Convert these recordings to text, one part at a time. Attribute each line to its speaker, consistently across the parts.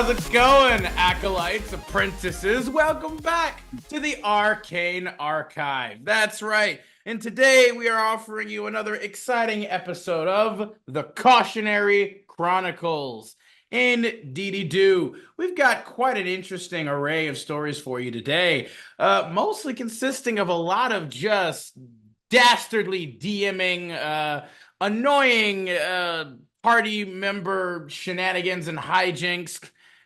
Speaker 1: How's it going, acolytes, apprentices? Welcome back to the Arcane Archive. That's right. And today we are offering you another exciting episode of the Cautionary Chronicles. Indeedy-do. We've got quite an interesting array of stories for you today, mostly consisting of a lot of just dastardly DMing, annoying party member shenanigans and hijinks,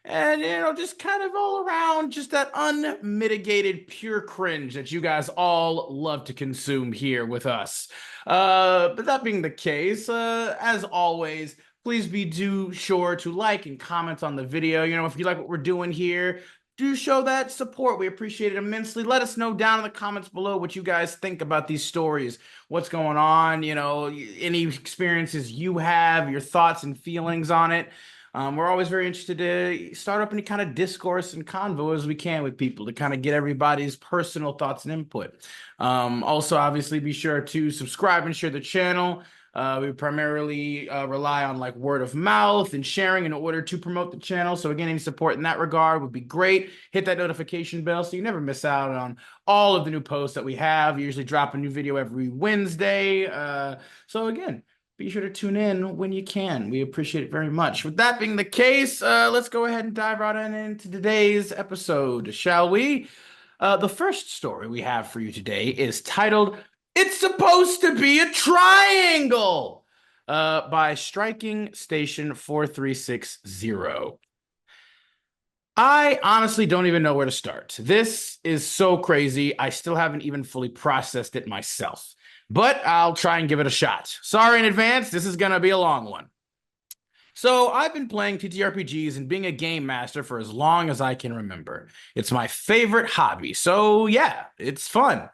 Speaker 1: and just kind of all around just that unmitigated pure cringe that you guys all love to consume here with us. But that being the case, as always, please be sure to like and comment on the video. If you like what we're doing here, do show that support. We appreciate it immensely. Let us know down in the comments below what you guys think about these stories, what's going on, any experiences you have, your thoughts and feelings on it. We're always very interested to start up any kind of discourse and convo as we can with people to kind of get everybody's personal thoughts and input. Also, obviously, be sure to subscribe and share the channel. We primarily rely on word of mouth and sharing in order to promote the channel. So again, any support in that regard would be great. Hit that notification bell so you never miss out on all of the new posts that we have. We usually drop a new video every Wednesday. So again, be sure to tune in when you can. We appreciate it very much. With that being the case, let's go ahead and dive right into today's episode, shall we? The first story we have for you today is titled "It's Supposed to Be a Triangle" by Striking Station 4360. I honestly don't even know where to start. This is so crazy. I still haven't even fully processed it myself, but I'll try and give it a shot. Sorry in advance, this is going to be a long one. So I've been playing TTRPGs and being a game master for as long as I can remember. It's my favorite hobby, so yeah, it's fun.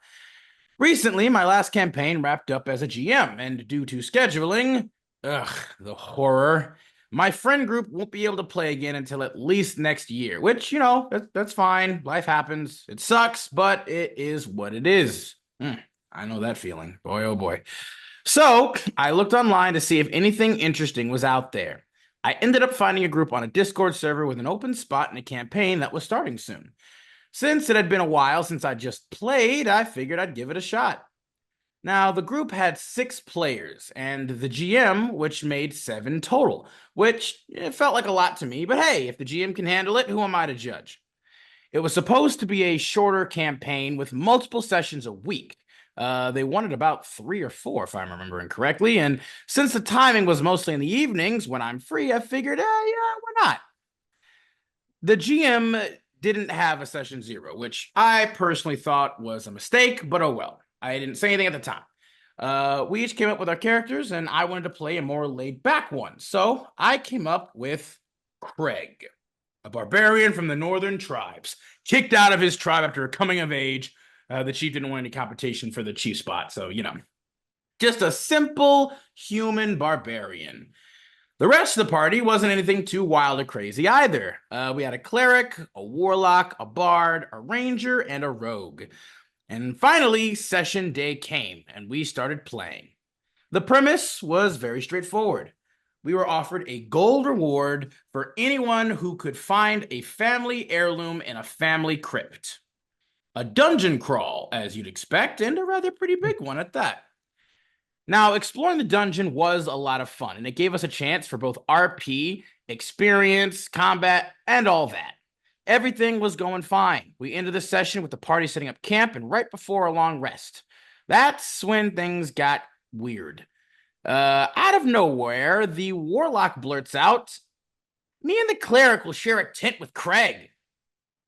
Speaker 1: Recently, my last campaign wrapped up as a GM, and due to scheduling, the horror, my friend group won't be able to play again until at least next year, which, that's fine. Life happens. It sucks, but it is what it is. I know that feeling. Boy, oh boy. So I looked online to see if anything interesting was out there. I ended up finding a group on a Discord server with an open spot in a campaign that was starting soon. Since it had been a while since I just played, I figured I'd give it a shot. Now, the group had 6 players, and the GM, which made 7 total, which it felt like a lot to me, but hey, if the GM can handle it, who am I to judge? It was supposed to be a shorter campaign with multiple sessions a week. They wanted about 3 or 4, if I'm remembering correctly, and since the timing was mostly in the evenings when I'm free, I figured, yeah, why not? The GM didn't have a session 0, which I personally thought was a mistake, but oh well. I didn't say anything at the time. We each came up with our characters, and I wanted to play a more laid-back one, so I came up with Craig, a barbarian from the northern tribes, kicked out of his tribe after coming of age. The chief didn't want any competition for the chief spot, so, just a simple human barbarian. The rest of the party wasn't anything too wild or crazy either. We had a cleric, a warlock, a bard, a ranger, and a rogue. And finally, session day came, and we started playing. The premise was very straightforward. We were offered a gold reward for anyone who could find a family heirloom in a family crypt. A dungeon crawl, as you'd expect, and a rather pretty big one at that. Now, exploring the dungeon was a lot of fun, and it gave us a chance for both RP, experience, combat, and all that. Everything was going fine. We ended the session with the party setting up camp and right before a long rest. That's when things got weird. Out of nowhere, the warlock blurts out, "Me and the cleric will share a tent with Craig."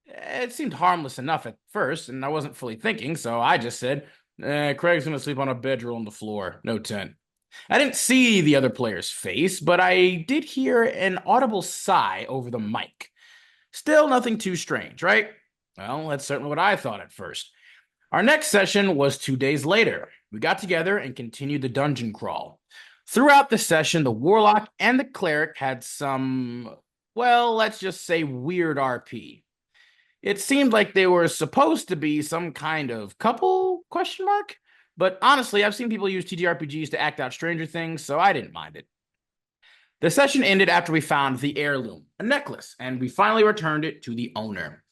Speaker 1: It seemed harmless enough at first, and I wasn't fully thinking, so I just said, Craig's gonna sleep on a bedroll on the floor, no tent. I didn't see the other player's face, but I did hear an audible sigh over the mic. Still nothing too strange, right? Well, that's certainly what I thought at first. Our next session was 2 days later. We got together and continued the dungeon crawl. Throughout the session, the warlock and the cleric had some, well, let's just say weird RP. It seemed like they were supposed to be some kind of couple, question mark? But honestly, I've seen people use TTRPGs to act out Stranger Things, so I didn't mind it. The session ended after we found the heirloom, a necklace, and we finally returned it to the owner.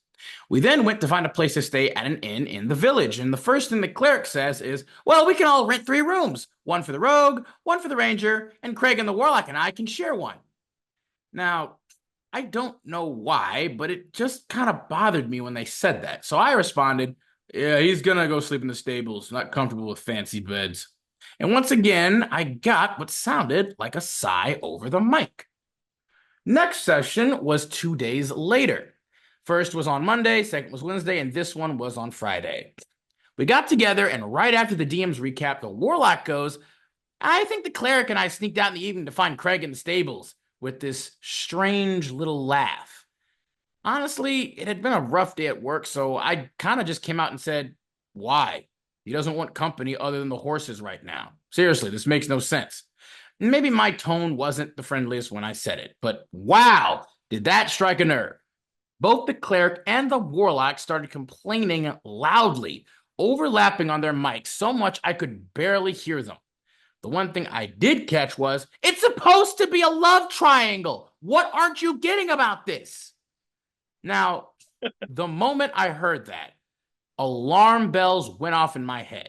Speaker 1: We then went to find a place to stay at an inn in the village, and the first thing the cleric says is, well, we can all rent 3 rooms. One for the rogue, one for the ranger, and Craig and the warlock and I can share one. Now, I don't know why, but it just kind of bothered me when they said that. So I responded, yeah, he's gonna go sleep in the stables, not comfortable with fancy beds. And once again, I got what sounded like a sigh over the mic. Next session was 2 days later. First was on Monday, second was Wednesday, and this one was on Friday. We got together, and right after the DM's recap, the warlock goes, I think the cleric and I sneaked out in the evening to find Craig in the stables, with this strange little laugh. Honestly, it had been a rough day at work, so I kind of just came out and said, why? He doesn't want company other than the horses right now. Seriously, this makes no sense. Maybe my tone wasn't the friendliest when I said it, but wow, did that strike a nerve. Both the cleric and the warlock started complaining loudly, overlapping on their mics so much I could barely hear them. The one thing I did catch was, it's supposed to be a love triangle. What aren't you getting about this? Now, the moment I heard that, alarm bells went off in my head.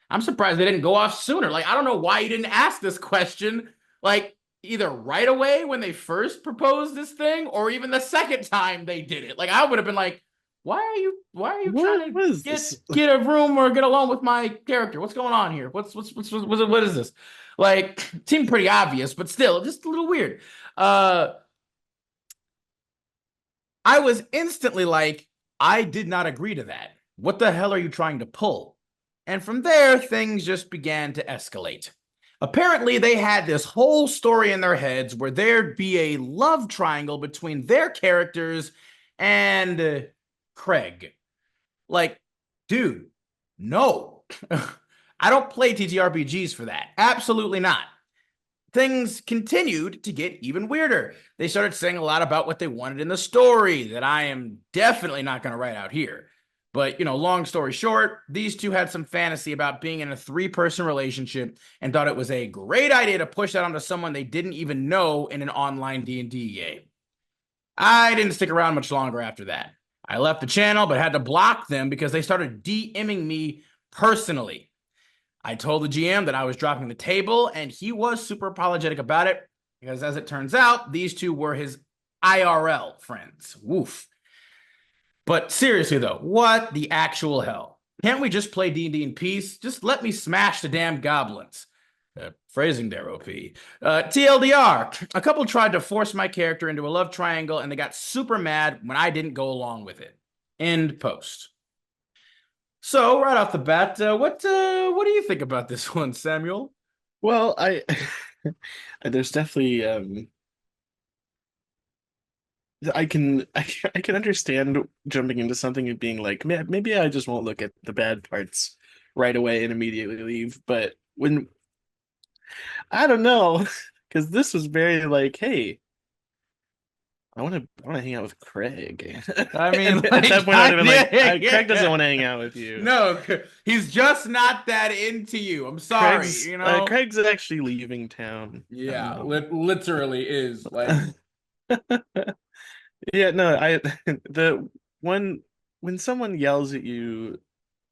Speaker 1: I'm surprised they didn't go off sooner. Like, I don't know why you didn't ask this question, like, either right away when they first proposed this thing, or even the second time they did it. Like, I would have been like, why are you trying to get a room or get along with my character? What's going on here? What is this? Like, seemed pretty obvious, but still, just a little weird. I was instantly like, I did not agree to that. What the hell are you trying to pull? And from there, things just began to escalate. Apparently, they had this whole story in their heads where there'd be a love triangle between their characters and Craig. Like, dude, no. I don't play TTRPGs for that. Absolutely not. Things continued to get even weirder. They started saying a lot about what they wanted in the story that I am definitely not going to write out here. But, long story short, these two had some fantasy about being in a 3-person relationship and thought it was a great idea to push that onto someone they didn't even know in an online D&D game. I didn't stick around much longer after that. I left the channel, but had to block them because they started DMing me personally. I told the GM that I was dropping the table, and he was super apologetic about it because, as it turns out, these two were his IRL friends. Woof. But seriously, though, what the actual hell? Can't we just play D&D in peace? Just let me smash the damn goblins. Phrasing there, OP. TLDR, a couple tried to force my character into a love triangle, and they got super mad when I didn't go along with it. End post. So, right off the bat, what do you think about this one, Samuel?
Speaker 2: Well, there's definitely I can understand jumping into something and being like, man, maybe I just won't look at the bad parts right away and immediately leave. But when I don't know, because this was very like, hey, I want to hang out with Craig.
Speaker 1: I mean,
Speaker 2: and at that point, I'd have been like,
Speaker 1: yeah.
Speaker 2: Craig doesn't want to hang out with you.
Speaker 1: No, he's just not that into you. I'm sorry,
Speaker 2: Craig's actually leaving town.
Speaker 1: Yeah, literally is like.
Speaker 2: Yeah, no, the one when someone yells at you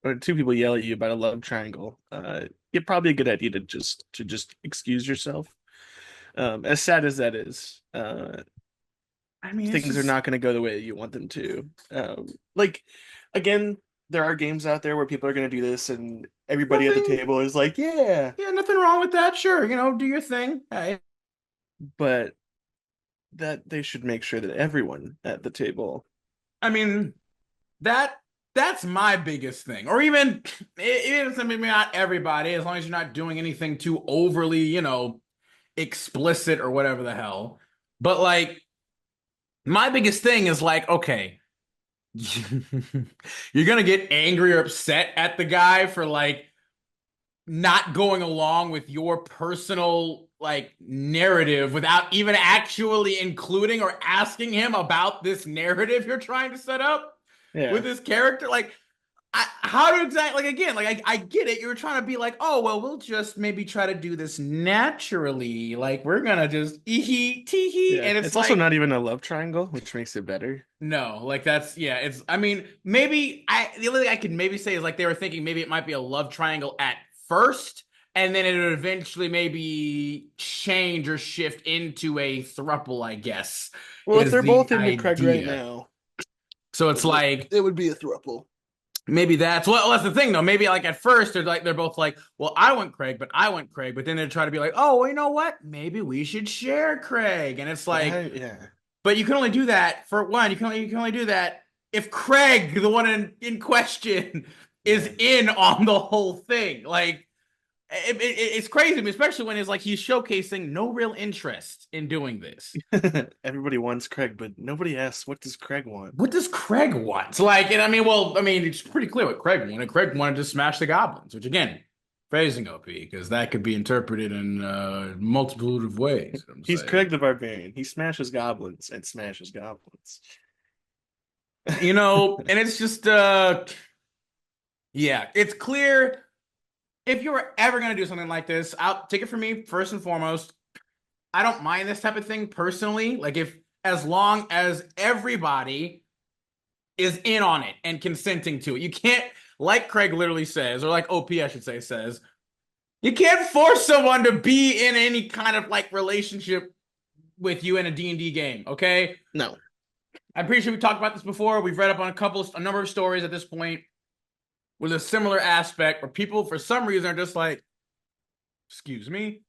Speaker 2: or 2 people yell at you about a love triangle, it's probably a good idea to just excuse yourself. As sad as that is,
Speaker 1: I mean,
Speaker 2: things are not going to go the way you want them to. Like, again, there are games out there where people are going to do this, and everybody at the table is like, yeah,
Speaker 1: nothing wrong with that. Sure, do your thing. Hey.
Speaker 2: But that they should make sure that everyone at the table.
Speaker 1: I mean, that's my biggest thing. Or even maybe not everybody, as long as you're not doing anything too overly, explicit or whatever the hell. But like, my biggest thing is like, okay, you're gonna get angry or upset at the guy for like not going along with your personal like narrative without even actually including or asking him about this narrative you're trying to set up with this character. Like, how to exactly like again like I get it. You were trying to be like, oh well, we'll just maybe try to do this naturally. Like we're gonna just hee tee hee,
Speaker 2: Yeah,
Speaker 1: and it's
Speaker 2: it's also
Speaker 1: like
Speaker 2: not even a love triangle, which makes it better.
Speaker 1: no, like that's yeah. It's I mean maybe I the only thing I could maybe say is like they were thinking maybe it might be a love triangle at first, and then it would eventually maybe change or shift into a throuple. I guess
Speaker 2: Well, if
Speaker 1: is
Speaker 2: they're
Speaker 1: the
Speaker 2: both into Craig right
Speaker 1: idea.
Speaker 2: now,
Speaker 1: So it's like
Speaker 2: it would be a throuple.
Speaker 1: maybe that's the thing though. Maybe like at first they're both like, well, I want Craig, but I want Craig, but then they try to be like, oh, well, you know what? Maybe we should share Craig, and it's like,
Speaker 2: Yeah.
Speaker 1: but you can only do that for one. You can only do that if Craig, the one in question, is
Speaker 2: Yeah.
Speaker 1: in on the whole thing. Like it's crazy to me, especially when it's like he's showcasing no real interest in doing this.
Speaker 2: Everybody wants Craig, but nobody asks, what does Craig want?
Speaker 1: What does Craig want? Like, and I mean, well, I mean, it's pretty clear what Craig wanted. Craig wanted to smash the goblins, which again, phrasing OP, because that could be interpreted in multiple of ways. I'm
Speaker 2: He's
Speaker 1: saying,
Speaker 2: Craig the Barbarian. He smashes goblins and smashes goblins.
Speaker 1: and it's just yeah, it's clear if you were ever gonna do something like this, I'll take it from me first and foremost. I don't mind this type of thing personally. Like if as long as everybody is in on it and consenting to it. You can't, like Craig literally says, or like OP I should say says, you can't force someone to be in any kind of like relationship with you in a D&D game, okay?
Speaker 2: No.
Speaker 1: I'm pretty sure we talked about this before. We've read up on a number of stories at this point with a similar aspect where people for some reason are just like, excuse me,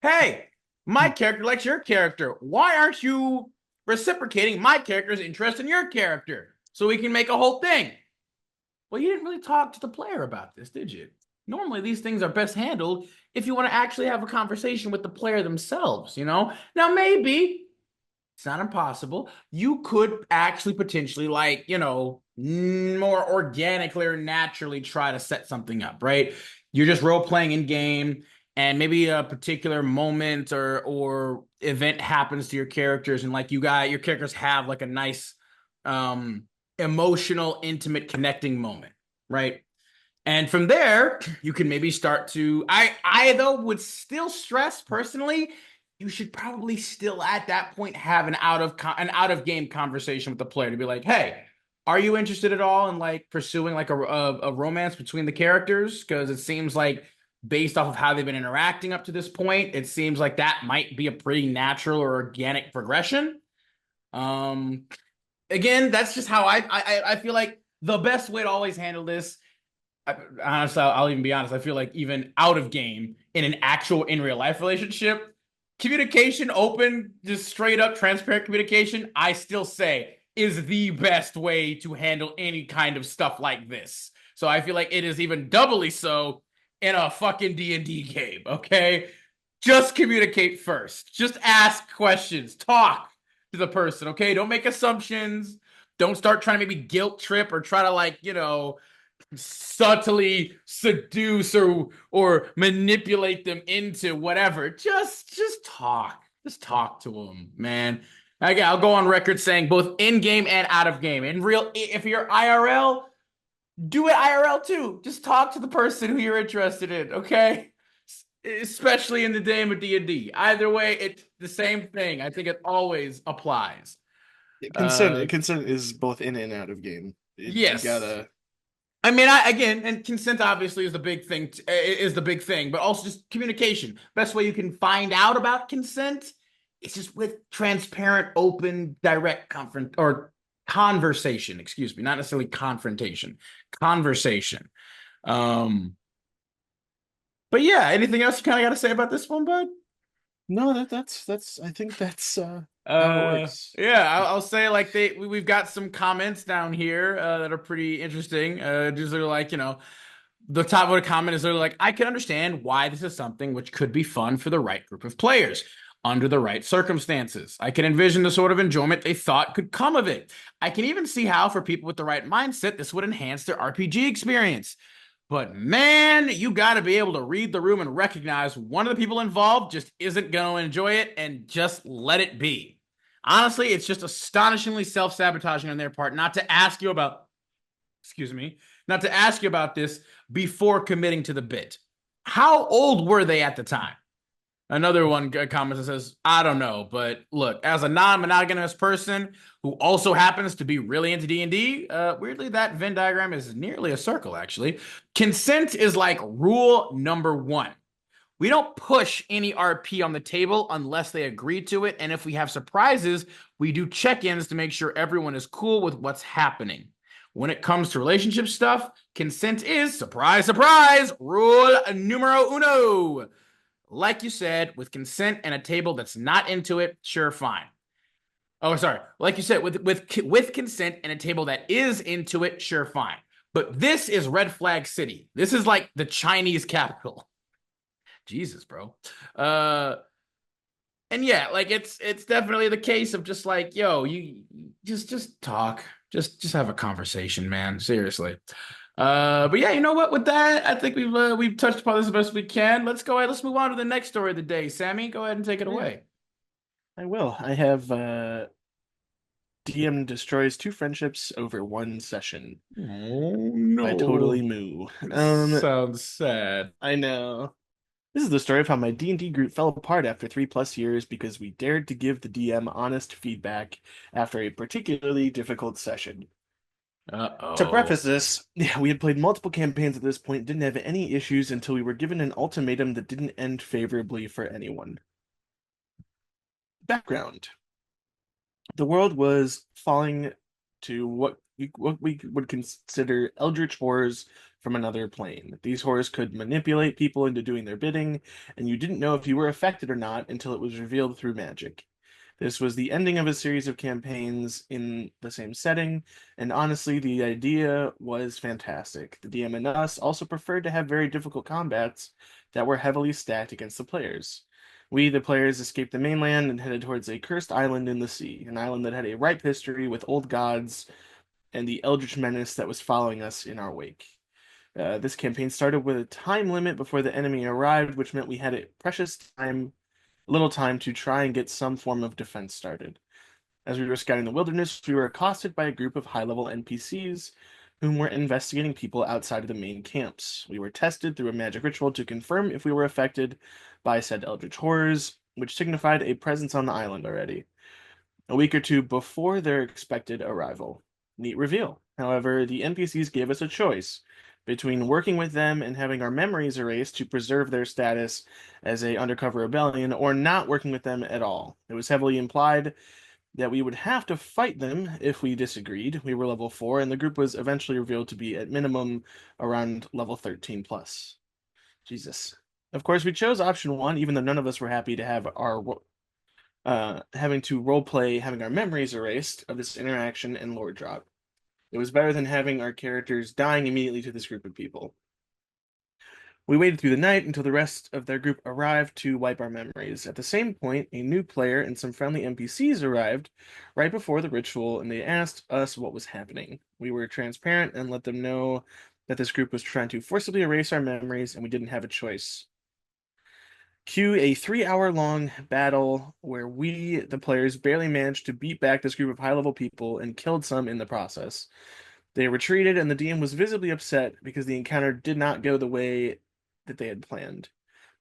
Speaker 1: hey, my character likes your character. Why aren't you reciprocating my character's interest in your character so we can make a whole thing? Well, you didn't really talk to the player about this, did you? Normally, these things are best handled if you want to actually have a conversation with the player themselves, you know? Now, maybe it's not impossible. You could actually potentially, like, more organically or naturally try to set something up, right? You're just role playing in game, and maybe a particular moment or event happens to your characters, and like your characters have like a nice emotional, intimate, connecting moment, right? And from there, you can maybe start to. I though would still stress personally, you should probably still at that point have an out of game conversation with the player to be like, hey, are you interested at all in like pursuing like a romance between the characters? Because it seems like based off of how they've been interacting up to this point, it seems like that might be a pretty natural or organic progression. Um, Again, that's just how I feel like the best way to always handle this. Honestly, I'll even be honest. I feel like even out of game in an actual in real life relationship, communication, open, just straight up transparent communication, I still say is the best way to handle any kind of stuff like this. So I feel like it is even doubly so in a fucking D&D game, okay? Just communicate first. Just ask questions. Talk to the person, okay? Don't make assumptions. Don't start trying to maybe guilt trip or try to like, subtly seduce or manipulate them into whatever. Just talk. Just talk to them, man. Again, I'll go on record saying both in game and out of game. In real, if you're IRL, do it IRL too. Just talk to the person who you're interested in, okay? Especially in the game of D&D. Either way, it's the same thing. I think it always applies.
Speaker 2: Consent is both in and out of game. You
Speaker 1: Yes.
Speaker 2: gotta.
Speaker 1: I mean, I again, and consent obviously is the big thing. Is the big thing, but also just communication. Best way you can find out about consent is just with transparent, open, direct conversation. Excuse me, not necessarily confrontation. Conversation. Um, but yeah, anything else you kind of got to say about this one, bud?
Speaker 2: No, that's. I think that's how it works.
Speaker 1: Yeah, I'll say like we've got some comments down here that are pretty interesting. Just are like, the top of the comment is literally like, I can understand why this is something which could be fun for the right group of players under the right circumstances. I can envision the sort of enjoyment they thought could come of it. I can even see how, for people with the right mindset, this would enhance their RPG experience. But man, you got to be able to read the room and recognize one of the people involved just isn't going to enjoy it and just let it be. Honestly, it's just astonishingly self-sabotaging on their part not to ask you about, excuse me, not to ask you about this before committing to the bit. How old were they at the time? Another one comments and says, I don't know, but look, as a non-monogamous person who also happens to be really into D&D, weirdly, that Venn diagram is nearly a circle, actually. Consent is like rule number one. We don't push any RP on the table unless they agree to it, and if we have surprises, we do check-ins to make sure everyone is cool with what's happening. When it comes to relationship stuff, consent is, surprise, surprise, rule numero uno. Like you said, with consent and a table that's not into it, sure, fine. Oh, sorry. Like you said, with consent and a table that is into it, sure, fine. But this is Red Flag City. This is like the Chinese capital. Jesus, bro. And yeah, like it's definitely the case of just like, yo, you just talk. Just have a conversation, man. Seriously. But yeah, you know what? With that, I think we've touched upon this as best we can. Let's go ahead. Let's move on to the next story of the day. Sammy, go ahead and take it
Speaker 2: Yeah,
Speaker 1: away.
Speaker 2: I will. I have DM destroys two friendships over one session
Speaker 1: Oh
Speaker 2: by Totally
Speaker 1: no.
Speaker 2: Moo.
Speaker 1: This sounds sad.
Speaker 2: I know. This is the story of how my D&D group fell apart after 3+ years because we dared to give the DM honest feedback after a particularly difficult session. To
Speaker 1: Uh-oh.
Speaker 2: preface this, yeah, we had played multiple campaigns at this point, didn't have any issues until we were given an ultimatum that didn't end favorably for anyone. Background. The world was falling to what we would consider eldritch horrors from another plane. These horrors could manipulate people into doing their bidding, and you didn't know if you were affected or not until it was revealed through magic. This was the ending of a series of campaigns in the same setting, and honestly, the idea was fantastic. The DM and us also preferred to have very difficult combats that were heavily stacked against the players. We, the players, escaped the mainland and headed towards a cursed island in the sea, an island that had a ripe history with old gods and the eldritch menace that was following us in our wake. This campaign started with a time limit before the enemy arrived, which meant we had a little time to try and get some form of defense started. As we were scouting the wilderness, we were accosted by a group of high-level NPCs whom were investigating people outside of the main camps. We were tested through a magic ritual to confirm if we were affected by said eldritch horrors, which signified a presence on the island already, a week or two before their expected arrival. Neat reveal. However, the NPCs gave us a choice between working with them and having our memories erased to preserve their status as a undercover rebellion, or not working with them at all. It was heavily implied that we would have to fight them if we disagreed. We were level 4, and the group was eventually revealed to be at minimum around level 13 plus. Jesus. Of course, we chose option 1, even though none of us were happy to have our having to roleplay having our memories erased of this interaction and lore drop. It was better than having our characters dying immediately to this group of people. We waited through the night until the rest of their group arrived to wipe our memories. At the same point, a new player and some friendly NPCs arrived right before the ritual, and they asked us what was happening. We were transparent and let them know that this group was trying to forcibly erase our memories, and we didn't have a choice. Cue a 3-hour long battle where we, the players, barely managed to beat back this group of high-level people and killed some in the process. They retreated, and the DM was visibly upset because the encounter did not go the way that they had planned.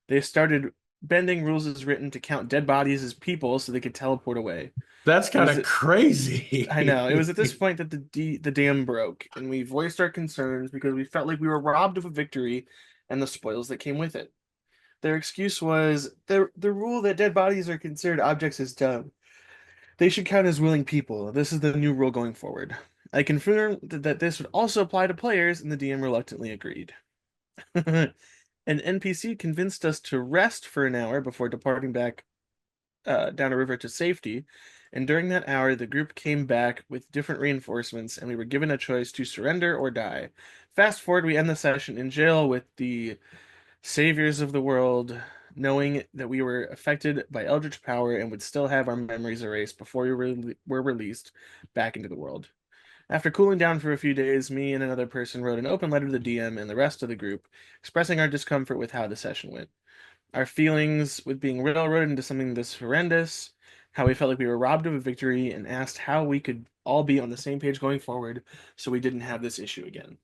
Speaker 2: They started bending rules as written to count dead bodies as people so they could teleport away.
Speaker 1: That's
Speaker 2: It
Speaker 1: kind
Speaker 2: was
Speaker 1: of
Speaker 2: at, I know, it was at this
Speaker 1: crazy.
Speaker 2: point that the dam broke, and we voiced our concerns because we felt like we were robbed of a victory and the spoils that came with it. Their excuse was the rule that dead bodies are considered objects is dumb. They should count as willing people. This is the new rule going forward. I confirmed that this would also apply to players, and the DM reluctantly agreed. An NPC convinced us to rest for an hour before departing back down a river to safety, and during that hour, the group came back with different reinforcements, and we were given a choice to surrender or die. Fast forward, we end the session in jail with the saviors of the world, knowing that we were affected by eldritch power and would still have our memories erased before were released back into the world. After cooling down for a few days, me and another person wrote an open letter to the DM and the rest of the group, expressing our discomfort with how the session went. Our feelings with being railroaded into something this horrendous, how we felt like we were robbed of a victory, and asked how we could all be on the same page going forward so we didn't have this issue again.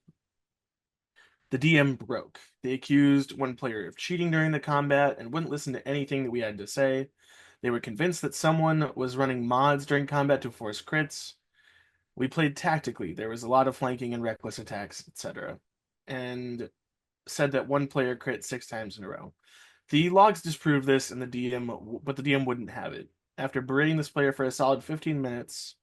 Speaker 2: The DM broke. They accused one player of cheating during the combat and wouldn't listen to anything that we had to say. They were convinced that someone was running mods during combat to force crits. We played tactically. There was a lot of flanking and reckless attacks, etc. And said that one player crit 6 times in a row. The logs disproved this, and but the DM wouldn't have it. After berating this player for a solid 15 minutes,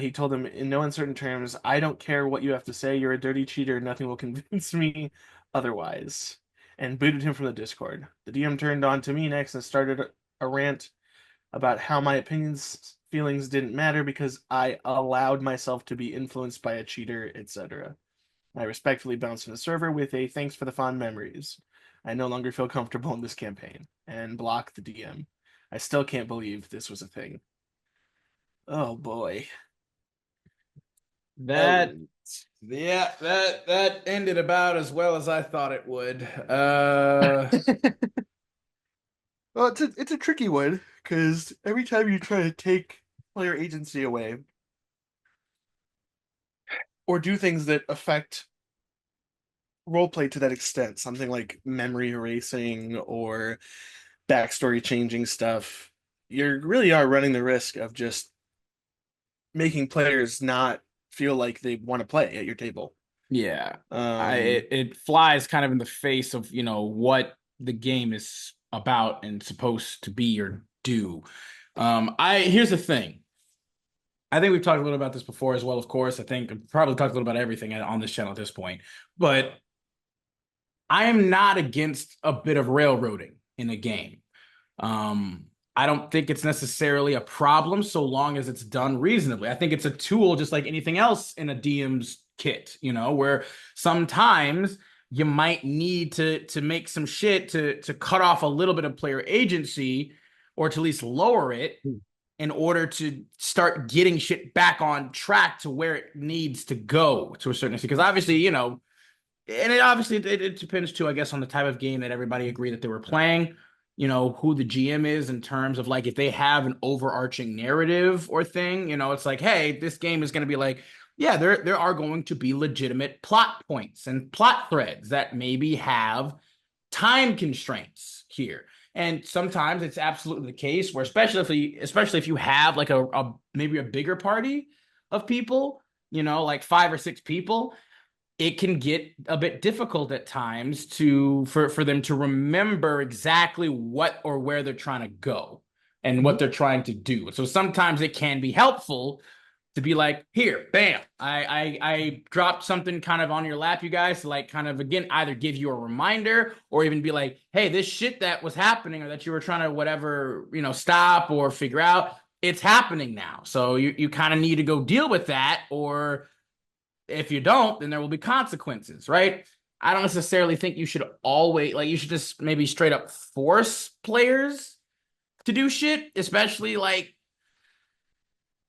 Speaker 2: he told him in no uncertain terms, "I don't care what you have to say. You're a dirty cheater. Nothing will convince me otherwise." And booted him from the Discord. The DM turned on to me next and started a rant about how my feelings didn't matter because I allowed myself to be influenced by a cheater, etc. I respectfully bounced from the server with a thanks for the fond memories. I no longer feel comfortable in this campaign, and blocked the DM. I still can't believe this was a thing. Oh boy.
Speaker 1: That yeah, that ended about as well as I thought it would.
Speaker 2: Well, it's a tricky one because every time you try to take player agency away or do things that affect roleplay to that extent, something like memory erasing or backstory changing stuff, you really are running the risk of just making players not feel like they want to play at your table.
Speaker 1: Yeah,
Speaker 2: Um,
Speaker 1: it flies kind of in the face of, you know, what the game is about and supposed to be or do. I Here's the thing. I think we've talked a little about this before as well, of course. I think I've probably talked a little about everything on this channel at this point. But I am not against a bit of railroading in a game. Um, I don't think it's necessarily a problem so long as it's done reasonably. I think it's a tool just like anything else in a DM's kit, you know, where sometimes you might need to make some shit to cut off a little bit of player agency or to at least lower it in order to start getting shit back on track to where it needs to go to a certain extent. Because obviously, you know, and it depends too, I guess, on the type of game that everybody agreed that they were playing. You know, who the GM is in terms of like if they have an overarching narrative or thing. You know, it's like, hey, this game is going to be like, yeah, there are going to be legitimate plot points and plot threads that maybe have time constraints here. And sometimes it's absolutely the case where, especially if you have like a maybe a bigger party of people, you know, like 5 or 6 people, it can get a bit difficult at times for them to remember exactly what or where they're trying to go and what they're trying to do. So sometimes it can be helpful to be like, here, bam, I dropped something kind of on your lap, you guys, to like kind of again either give you a reminder or even be like, hey, this shit that was happening or that you were trying to whatever, you know, stop or figure out, it's happening now. So you kind of need to go deal with that, or if you don't, then there will be consequences, right? I don't necessarily think you should always like you should just maybe straight up force players to do shit, especially like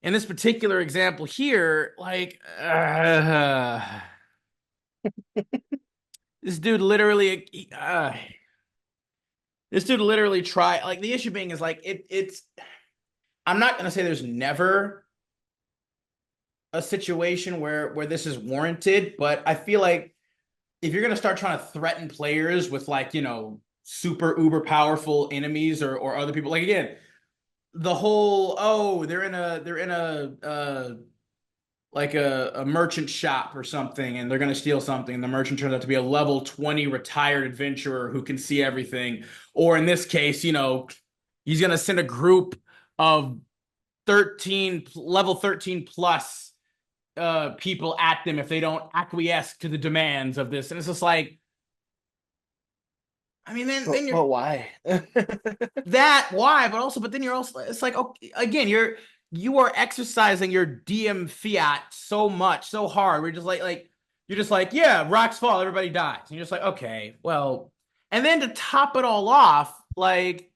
Speaker 1: in this particular example here, like this dude literally this dude literally tried, like the issue being is like it's I'm not gonna say there's never a situation where this is warranted, but I feel like if you're gonna start trying to threaten players with like, you know, super uber powerful enemies or other people, like again, the whole they're in a like a merchant shop or something and they're gonna steal something and the merchant turns out to be a level 20 retired adventurer who can see everything, or in this case, you know, he's gonna send a group of 13 level 13 plus people at them if they don't acquiesce to the demands of this. And it's just like, I mean, then you're
Speaker 2: but why?
Speaker 1: that why, but then you're also, it's like, okay, again, you are exercising your DM fiat so much, so hard. We're just like you're just like, yeah, rocks fall, everybody dies. And you're just like, okay, well, and then to top it all off, like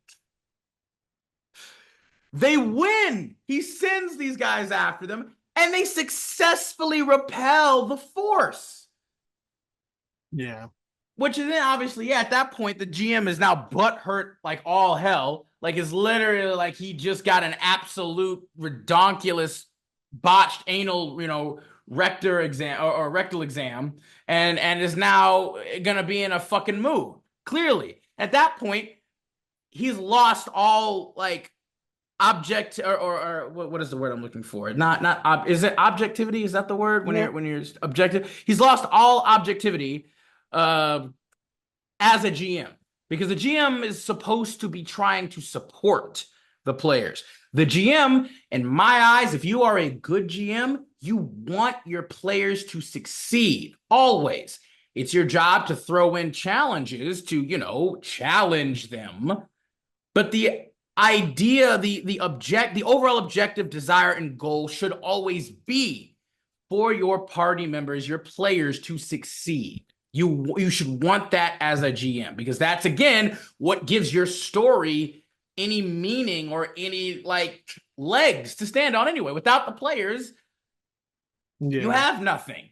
Speaker 1: they win. He sends these guys after them, and they successfully repel the force.
Speaker 2: Yeah.
Speaker 1: Which is then obviously, yeah, at that point, the GM is now butthurt like all hell. Like it's literally like he just got an absolute redonkulous botched anal, you know, rector exam or rectal exam and is now gonna be in a fucking mood. Clearly, at that point, he's lost all like object or what is the word I'm looking for? Is it objectivity? Is that the word when
Speaker 2: Yeah.
Speaker 1: you're objective? He's lost all objectivity uh, as a GM because the GM is supposed to be trying to support the players. The GM, in my eyes, if you are a good GM, you want your players to succeed always. It's your job to throw in challenges to, challenge them. But the idea, the overall objective, desire, and goal should always be for your party members, your players to succeed. You should want that as a GM because that's again what gives your story any meaning or any like legs to stand on anyway. Without the players, you have nothing.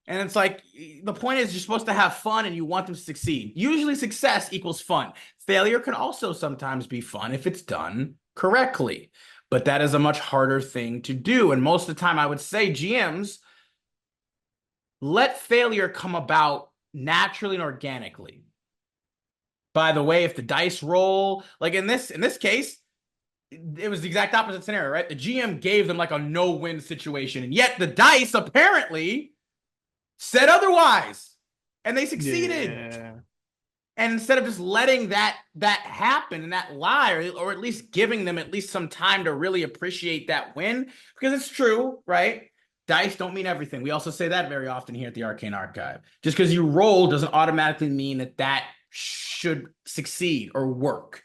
Speaker 1: And it's like, the point is you're supposed to have fun and you want them to succeed. Usually success equals fun. Failure can also sometimes be fun if it's done correctly. But that is a much harder thing to do. And most of the time I would say GMs let failure come about naturally and organically. By the way, if the dice roll, like in this case, it was the exact opposite scenario, right? The GM gave them like a no-win situation. And yet the dice apparently said otherwise, and they succeeded.
Speaker 2: Yeah.
Speaker 1: And instead of just letting that happen and that lie, or at least giving them at least some time to really appreciate that win, because it's true, right? Dice don't mean everything. We also say that very often here at the Arcane Archive. Just because you roll doesn't automatically mean that should succeed or work.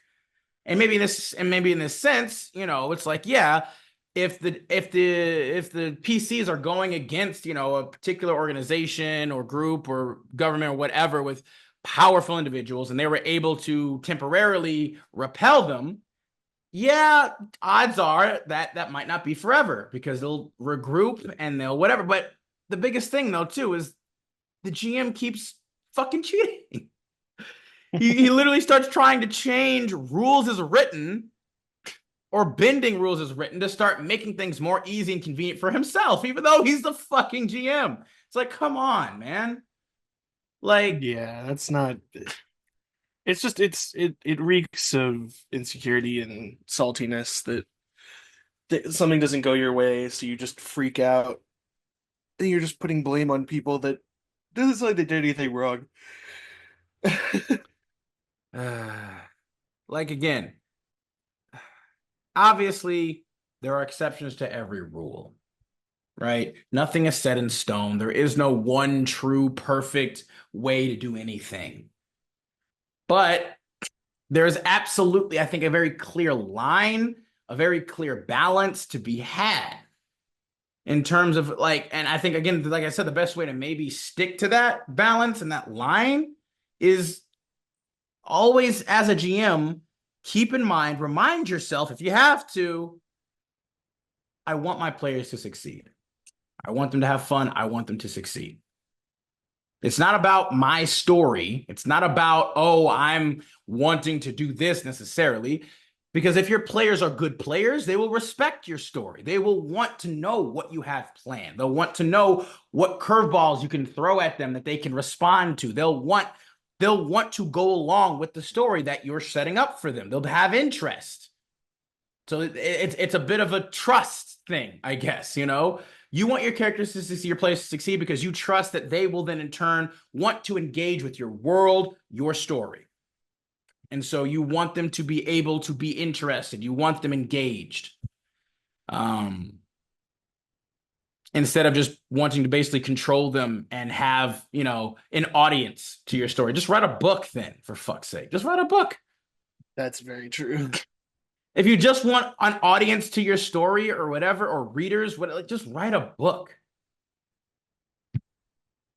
Speaker 1: And maybe in this sense, it's like, yeah, if the PCs are going against, a particular organization or group or government or whatever with powerful individuals and they were able to temporarily repel them, yeah, odds are that might not be forever because they'll regroup and they'll whatever. But the biggest thing though too is the GM keeps fucking cheating. He literally starts trying to change rules as written or bending rules as written to start making things more easy and convenient for himself, even though he's the fucking GM. It's like, come on, man. Like,
Speaker 2: Yeah, that's not. It's just it reeks of insecurity and saltiness that something doesn't go your way, so you just freak out. And you're just putting blame on people that doesn't sound like they did anything wrong.
Speaker 1: like again, obviously there are exceptions to every rule, right? Nothing is set in stone. There is no one true perfect way to do anything. But there's absolutely, I think, a very clear line, a very clear balance to be had in terms of like, and I think, again, like I said, the best way to maybe stick to that balance and that line is always, as a GM, keep in mind, remind yourself, if you have to, I want my players to succeed. I want them to have fun. I want them to succeed. It's not about my story. It's not about, oh, I'm wanting to do this necessarily. Because if your players are good players, they will respect your story. They will want to know what you have planned. They'll want to know what curveballs you can throw at them that they can respond to. They'll want to go along with the story that you're setting up for them. They'll have interest. So it's a bit of a trust thing, I guess, You want your characters to succeed, your players to succeed because you trust that they will then in turn want to engage with your world, your story. And so you want them to be able to be interested. You want them engaged. Instead of just wanting to basically control them and have, an audience to your story. Just write a book then, for fuck's sake. Just write a book.
Speaker 2: That's very true.
Speaker 1: If you just want an audience to your story or whatever, or readers, just write a book.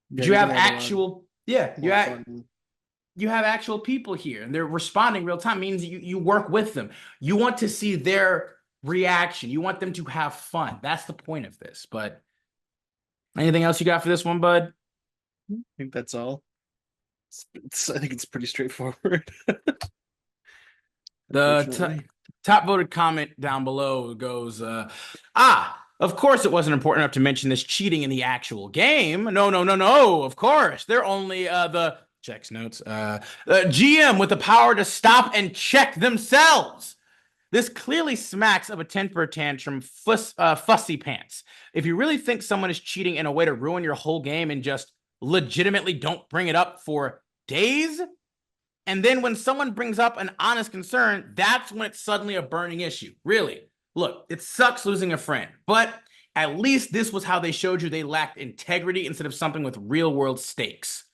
Speaker 1: But you have actual, you have actual people here and they're responding real time. It means you work with them. You want to see their reaction. You want them to have fun. That's the point of this. But anything else you got for this one, bud?
Speaker 2: I think that's all. I think it's pretty straightforward.
Speaker 1: The top voted comment down below goes, Of course, it wasn't important enough to mention this cheating in the actual game. No, no, no, no. Of course, they're only the checks notes. GM with the power to stop and check themselves. This clearly smacks of a temper tantrum fussy pants. If you really think someone is cheating in a way to ruin your whole game and just legitimately don't bring it up for days, and then when someone brings up an honest concern, that's when it's suddenly a burning issue. Really. Look, it sucks losing a friend, but at least this was how they showed you they lacked integrity instead of something with real world stakes.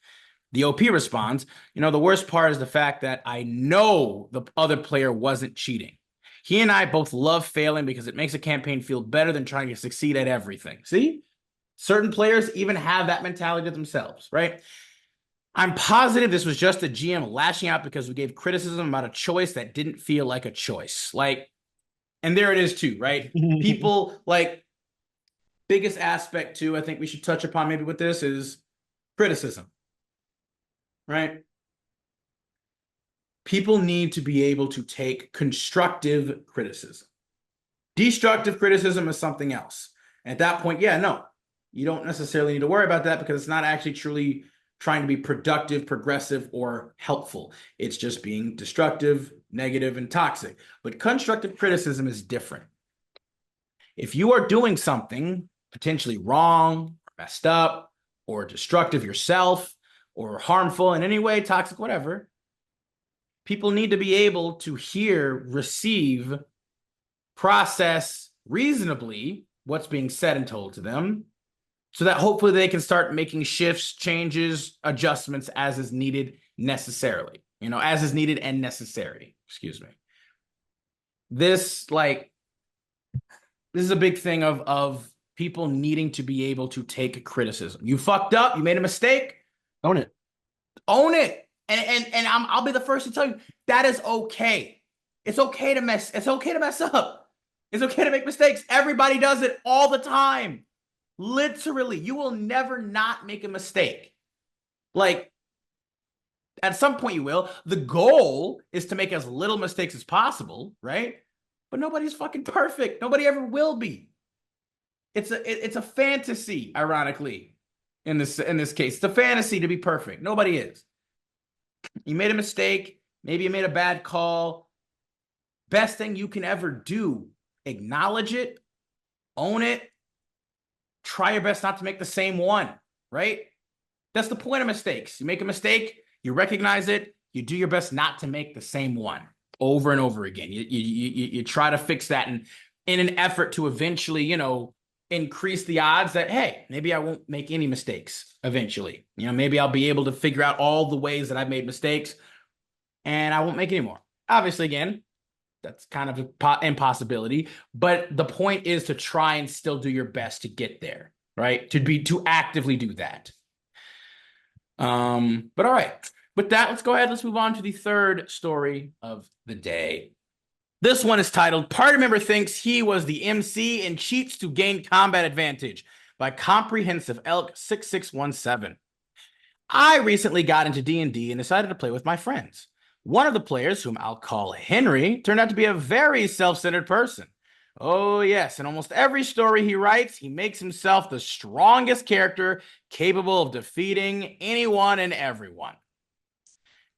Speaker 1: The OP responds, the worst part is the fact that I know the other player wasn't cheating. He and I both love failing because it makes a campaign feel better than trying to succeed at everything. See? Certain players even have that mentality themselves, right? I'm positive this was just a GM lashing out because we gave criticism about a choice that didn't feel like a choice. And there it is too, right? People, biggest aspect too, I think we should touch upon maybe with this is criticism, right? People need to be able to take constructive criticism. Destructive criticism is something else. At that point, you don't necessarily need to worry about that because it's not actually truly trying to be productive, progressive, or helpful. It's just being destructive, negative, and toxic. But constructive criticism is different. If you are doing something potentially wrong, or messed up, or destructive yourself, or harmful in any way, toxic, whatever, people need to be able to hear, receive, process reasonably what's being said and told to them so that hopefully they can start making shifts, changes, adjustments as is needed necessarily, as is needed and necessary. Excuse me. This is a big thing of people needing to be able to take criticism. You fucked up. You made a mistake.
Speaker 2: Own it.
Speaker 1: Own it. And I'll be the first to tell you that is okay. It's okay to mess. It's okay to mess up. It's okay to make mistakes. Everybody does it all the time. Literally, you will never not make a mistake. At some point you will. The goal is to make as little mistakes as possible, right? But nobody's fucking perfect. Nobody ever will be. It's a fantasy, ironically, in this case. It's a fantasy to be perfect. Nobody is. You made a mistake. Maybe you made a bad call. Best thing you can ever do, acknowledge it, own it, try your best not to make the same one, right? That's the point of mistakes. You make a mistake, you recognize it, you do your best not to make the same one over and over again. You try to fix that in an effort to eventually, increase the odds that, hey, maybe I won't make any mistakes eventually. Maybe I'll be able to figure out all the ways that I've made mistakes and I won't make any more. Obviously, again, that's kind of an impossibility, but the point is to try and still do your best to get there, right? To actively do that. But all right, with that, let's go ahead. Let's move on to the third story of the day. This one is titled, Party Member Thinks He Was the MC and Cheats to Gain Combat Advantage by Comprehensive Elk 6617. I recently got into D&D and decided to play with my friends. One of the players, whom I'll call Henry, turned out to be a very self-centered person. Oh yes, in almost every story he writes, he makes himself the strongest character capable of defeating anyone and everyone.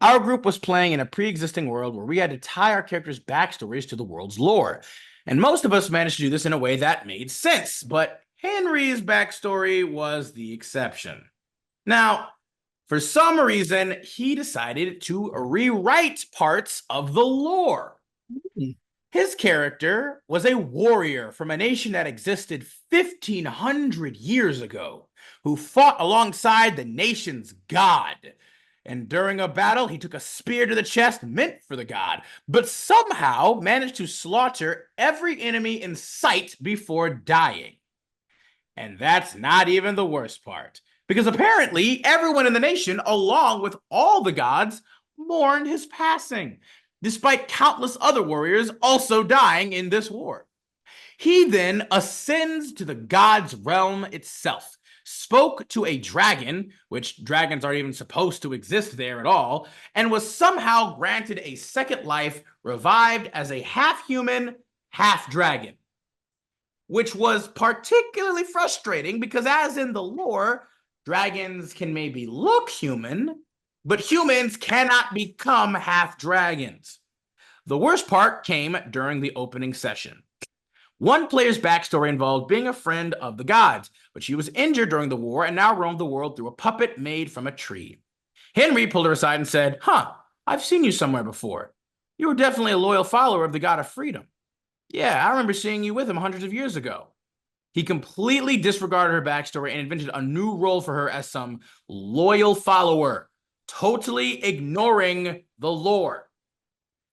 Speaker 1: Our group was playing in a pre-existing world where we had to tie our characters' backstories to the world's lore. And most of us managed to do this in a way that made sense, but Henry's backstory was the exception. Now, for some reason, he decided to rewrite parts of the lore. His character was a warrior from a nation that existed 1,500 years ago, who fought alongside the nation's god. And during a battle, he took a spear to the chest meant for the god, but somehow managed to slaughter every enemy in sight before dying. And that's not even the worst part, because apparently everyone in the nation, along with all the gods, mourned his passing, despite countless other warriors also dying in this war. He then ascends to the god's realm itself, spoke to a dragon, which dragons aren't even supposed to exist there at all, and was somehow granted a second life, revived as a half-human, half-dragon. which was particularly frustrating because, as in the lore, dragons can maybe look human, but humans cannot become half dragons. The worst part came during the opening session. One player's backstory involved being a friend of the gods, but she was injured during the war and now roamed the world through a puppet made from a tree. Henry pulled her aside and said, "Huh, I've seen you somewhere before. You were definitely a loyal follower of the god of freedom. Yeah, I remember seeing you with him hundreds of years ago." He completely disregarded her backstory and invented a new role for her as some loyal follower, totally ignoring the lore.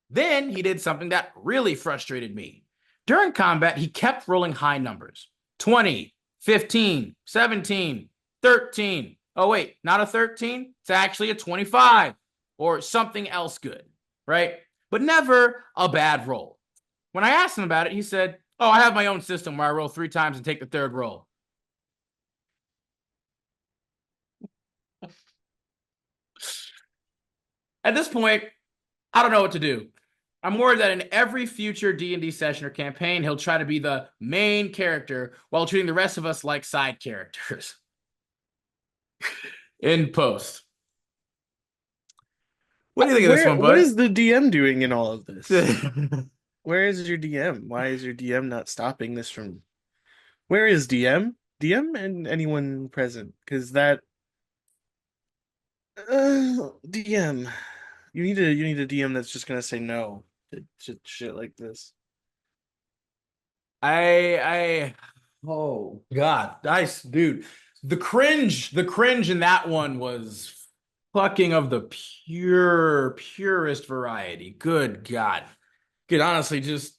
Speaker 1: Then he did something that really frustrated me. During combat, he kept rolling high numbers. 20, 15, 17, 13. Oh, wait, not a 13? It's actually a 25 or something else good, right? But never a bad roll. When I asked him about it, he said, "Oh, I have my own system where I roll 3 times and take the third roll." At this point, I don't know what to do. I'm worried that in every future D&D session or campaign, he'll try to be the main character while treating the rest of us like side characters. In post. What do you think of this one,
Speaker 2: What
Speaker 1: bud?
Speaker 2: is the DM doing in all of this? Where is your DM? Why is your DM not stopping this from? Where is DM? DM and anyone present? Because that DM, you need a DM that's just gonna say no to shit like this.
Speaker 1: I oh God, nice dude. The cringe in that one was fucking of the purest variety. Good God. Could honestly just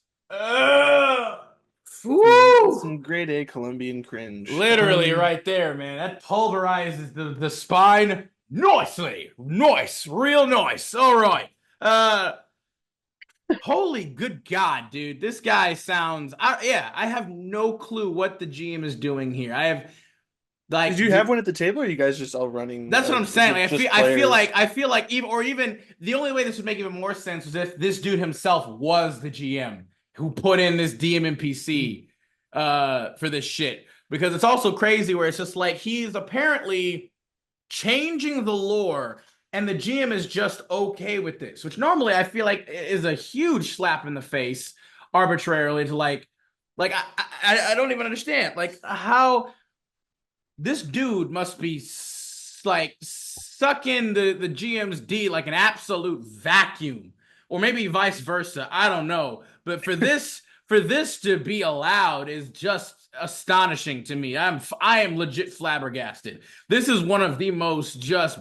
Speaker 1: woo!
Speaker 2: Some grade A Colombian cringe.
Speaker 1: Literally right there, man. That pulverizes the spine nicely. Nice, real nice. All right. Holy good God, dude. This guy sounds yeah, I have no clue what the GM is doing here. I have
Speaker 2: Did
Speaker 1: like
Speaker 2: you have one at the table, or are you guys just all running?
Speaker 1: that's what I'm
Speaker 2: Is
Speaker 1: saying.
Speaker 2: it
Speaker 1: Like,
Speaker 2: just
Speaker 1: I feel like even the only way this would make even more sense is if this dude himself was the GM who put in this DM NPC for this shit. Because it's also crazy where it's just like he's apparently changing the lore and the GM is just okay with this, which normally I feel like is a huge slap in the face arbitrarily to I don't even understand like how this dude must be like sucking the GM's D like an absolute vacuum, or maybe vice versa. I don't know, but for this to be allowed is just astonishing to me. I am legit flabbergasted. This is one of the most just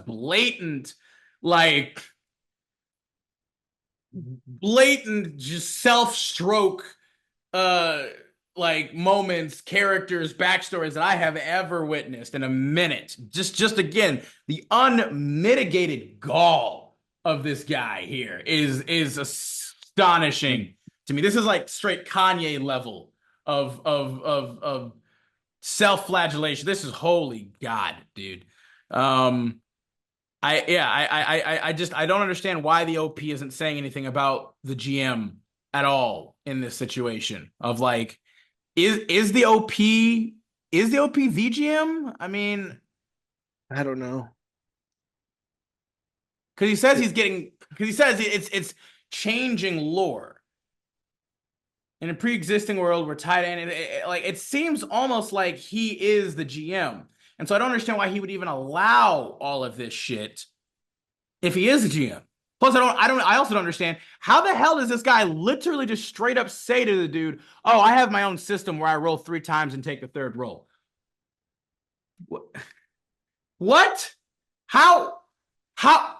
Speaker 1: like blatant just self stroke uh like moments, characters, backstories that I have ever witnessed in a minute. Just again, the unmitigated gall of this guy here is astonishing to me. This is like straight Kanye level of self-flagellation. This is holy God, dude. I just I don't understand why the OP isn't saying anything about the GM at all in this situation of like is the OP the OP the GM? I mean,
Speaker 2: I don't know.
Speaker 1: because he says because he says it's changing lore in a pre-existing world. We're tied in. Like it seems almost like he is the GM, and so I don't understand why he would even allow all of this shit if he is the GM. Plus, I also don't understand how the hell does this guy literally just straight up say to the dude, "Oh, I have my own system where I roll 3 times and take the third roll." What? What? How? How?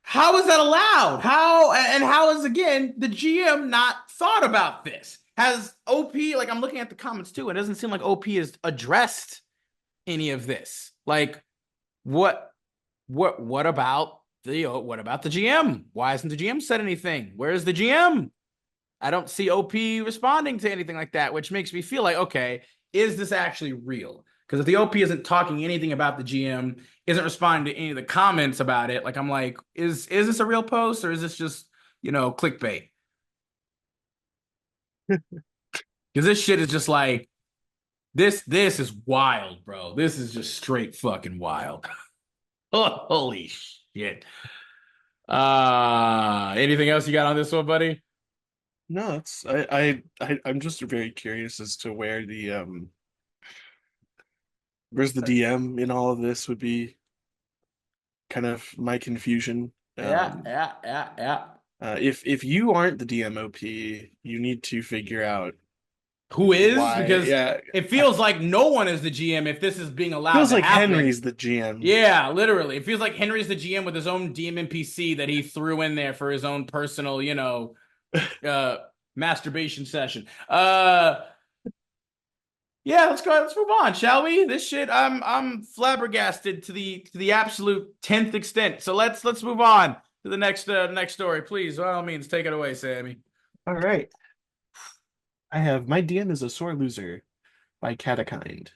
Speaker 1: How is that allowed? How is again the GM not thought about this? Has OP like I'm looking at the comments too? It doesn't seem like OP has addressed any of this. Like, what? What about the GM? Why hasn't the GM said anything? Where's the GM? I don't see OP responding to anything like that, which makes me feel like, okay, is this actually real? Because if the OP isn't talking anything about the GM, isn't responding to any of the comments about it, like I'm like, is this a real post or is this just, clickbait? Because this shit is just like this is wild, bro. This is just straight fucking wild. Holy shit. Anything else you got on this one, buddy?
Speaker 2: No, I'm just very curious as to where where's the DM in all of this would be kind of my confusion.
Speaker 1: Yeah,
Speaker 2: Um,
Speaker 1: yeah, yeah, yeah.
Speaker 2: if you aren't the DMOP, you need to figure out
Speaker 1: Who is?
Speaker 2: why.
Speaker 1: Because
Speaker 2: Yeah,
Speaker 1: it feels like no one is the GM if this is being allowed
Speaker 2: feels
Speaker 1: to
Speaker 2: like
Speaker 1: happen.
Speaker 2: Henry's the GM.
Speaker 1: Yeah, literally. It feels like Henry's the GM with his own DM NPC that he threw in there for his own personal, uh masturbation session. Yeah, let's go ahead, let's move on, shall we? This shit, I'm flabbergasted to the absolute 10th extent. So let's move on to the next story. Please, by all means, take it away, Sammy.
Speaker 2: All right. I have My DM is a Sore Loser by Catakind.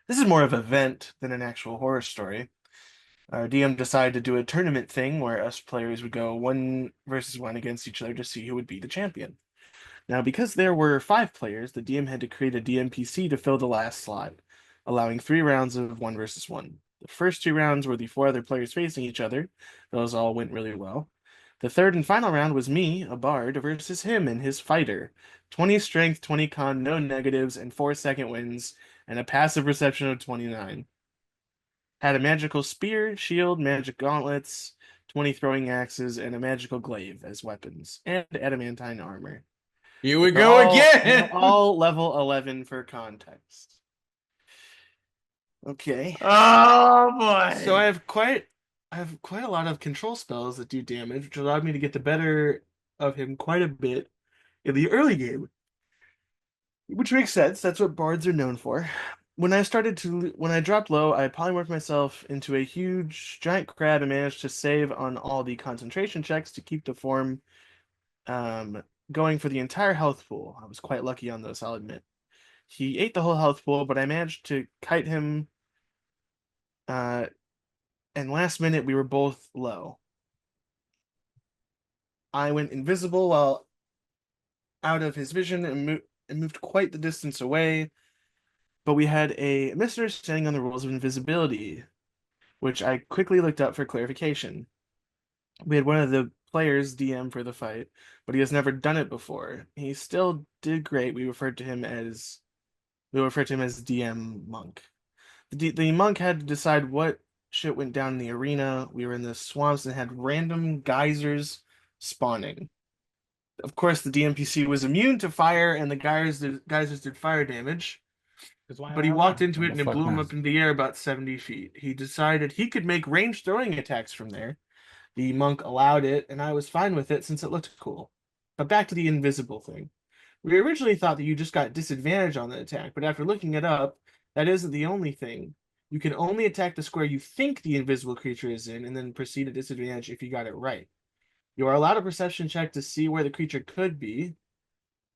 Speaker 2: This is more of an event than an actual horror story. Our DM decided to do a tournament thing where us players would go 1 versus 1 against each other to see who would be the champion. Now, because there were 5 players, the DM had to create a DMPC to fill the last slot, allowing 3 rounds of 1 versus 1. The first 2 rounds were the 4 other players facing each other. Those all went really well. The third and final round was me, a bard, versus him and his fighter. 20 strength, 20 con, no negatives, and 4 second wins, and a passive perception of 29. Had a magical spear, shield, magic gauntlets, 20 throwing axes, and a magical glaive as weapons, and adamantine armor.
Speaker 1: Here we
Speaker 2: They're
Speaker 1: go
Speaker 2: they're
Speaker 1: again.
Speaker 2: all level 11 for context. Okay.
Speaker 1: Oh
Speaker 2: So
Speaker 1: boy.
Speaker 2: I have quite a lot of control spells that do damage, which allowed me to get the better of him quite a bit in the early game, which makes sense. That's what bards are known for. When I dropped low, I polymorphed myself into a huge giant crab and managed to save on all the concentration checks to keep the form um, going for the entire health pool. I was quite lucky on those, I'll admit. He ate the whole health pool, but I managed to kite him, uh, and last minute we were both low. I went invisible while out of his vision and moved quite the distance away, but we had a misunderstanding on the rules of invisibility, which I quickly looked up for clarification. We had one of the players DM for the fight, but he has never done it before. He still did great. We referred to him as DM Monk. The monk had to decide what shit went down in the arena. We were in the swamps and had random geysers spawning. Of course, the DMPC was immune to fire, and the geysers did fire damage. But he walked into it and it blew him up in the air about 70 feet. He decided he could make ranged throwing attacks from there. The monk allowed it, and I was fine with it since it looked cool. But back to the invisible thing. We originally thought that you just got disadvantage on the attack, but after looking it up, that isn't the only thing. You can only attack the square you think the invisible creature is in, and then proceed at disadvantage if you got it right. You are allowed a perception check to see where the creature could be.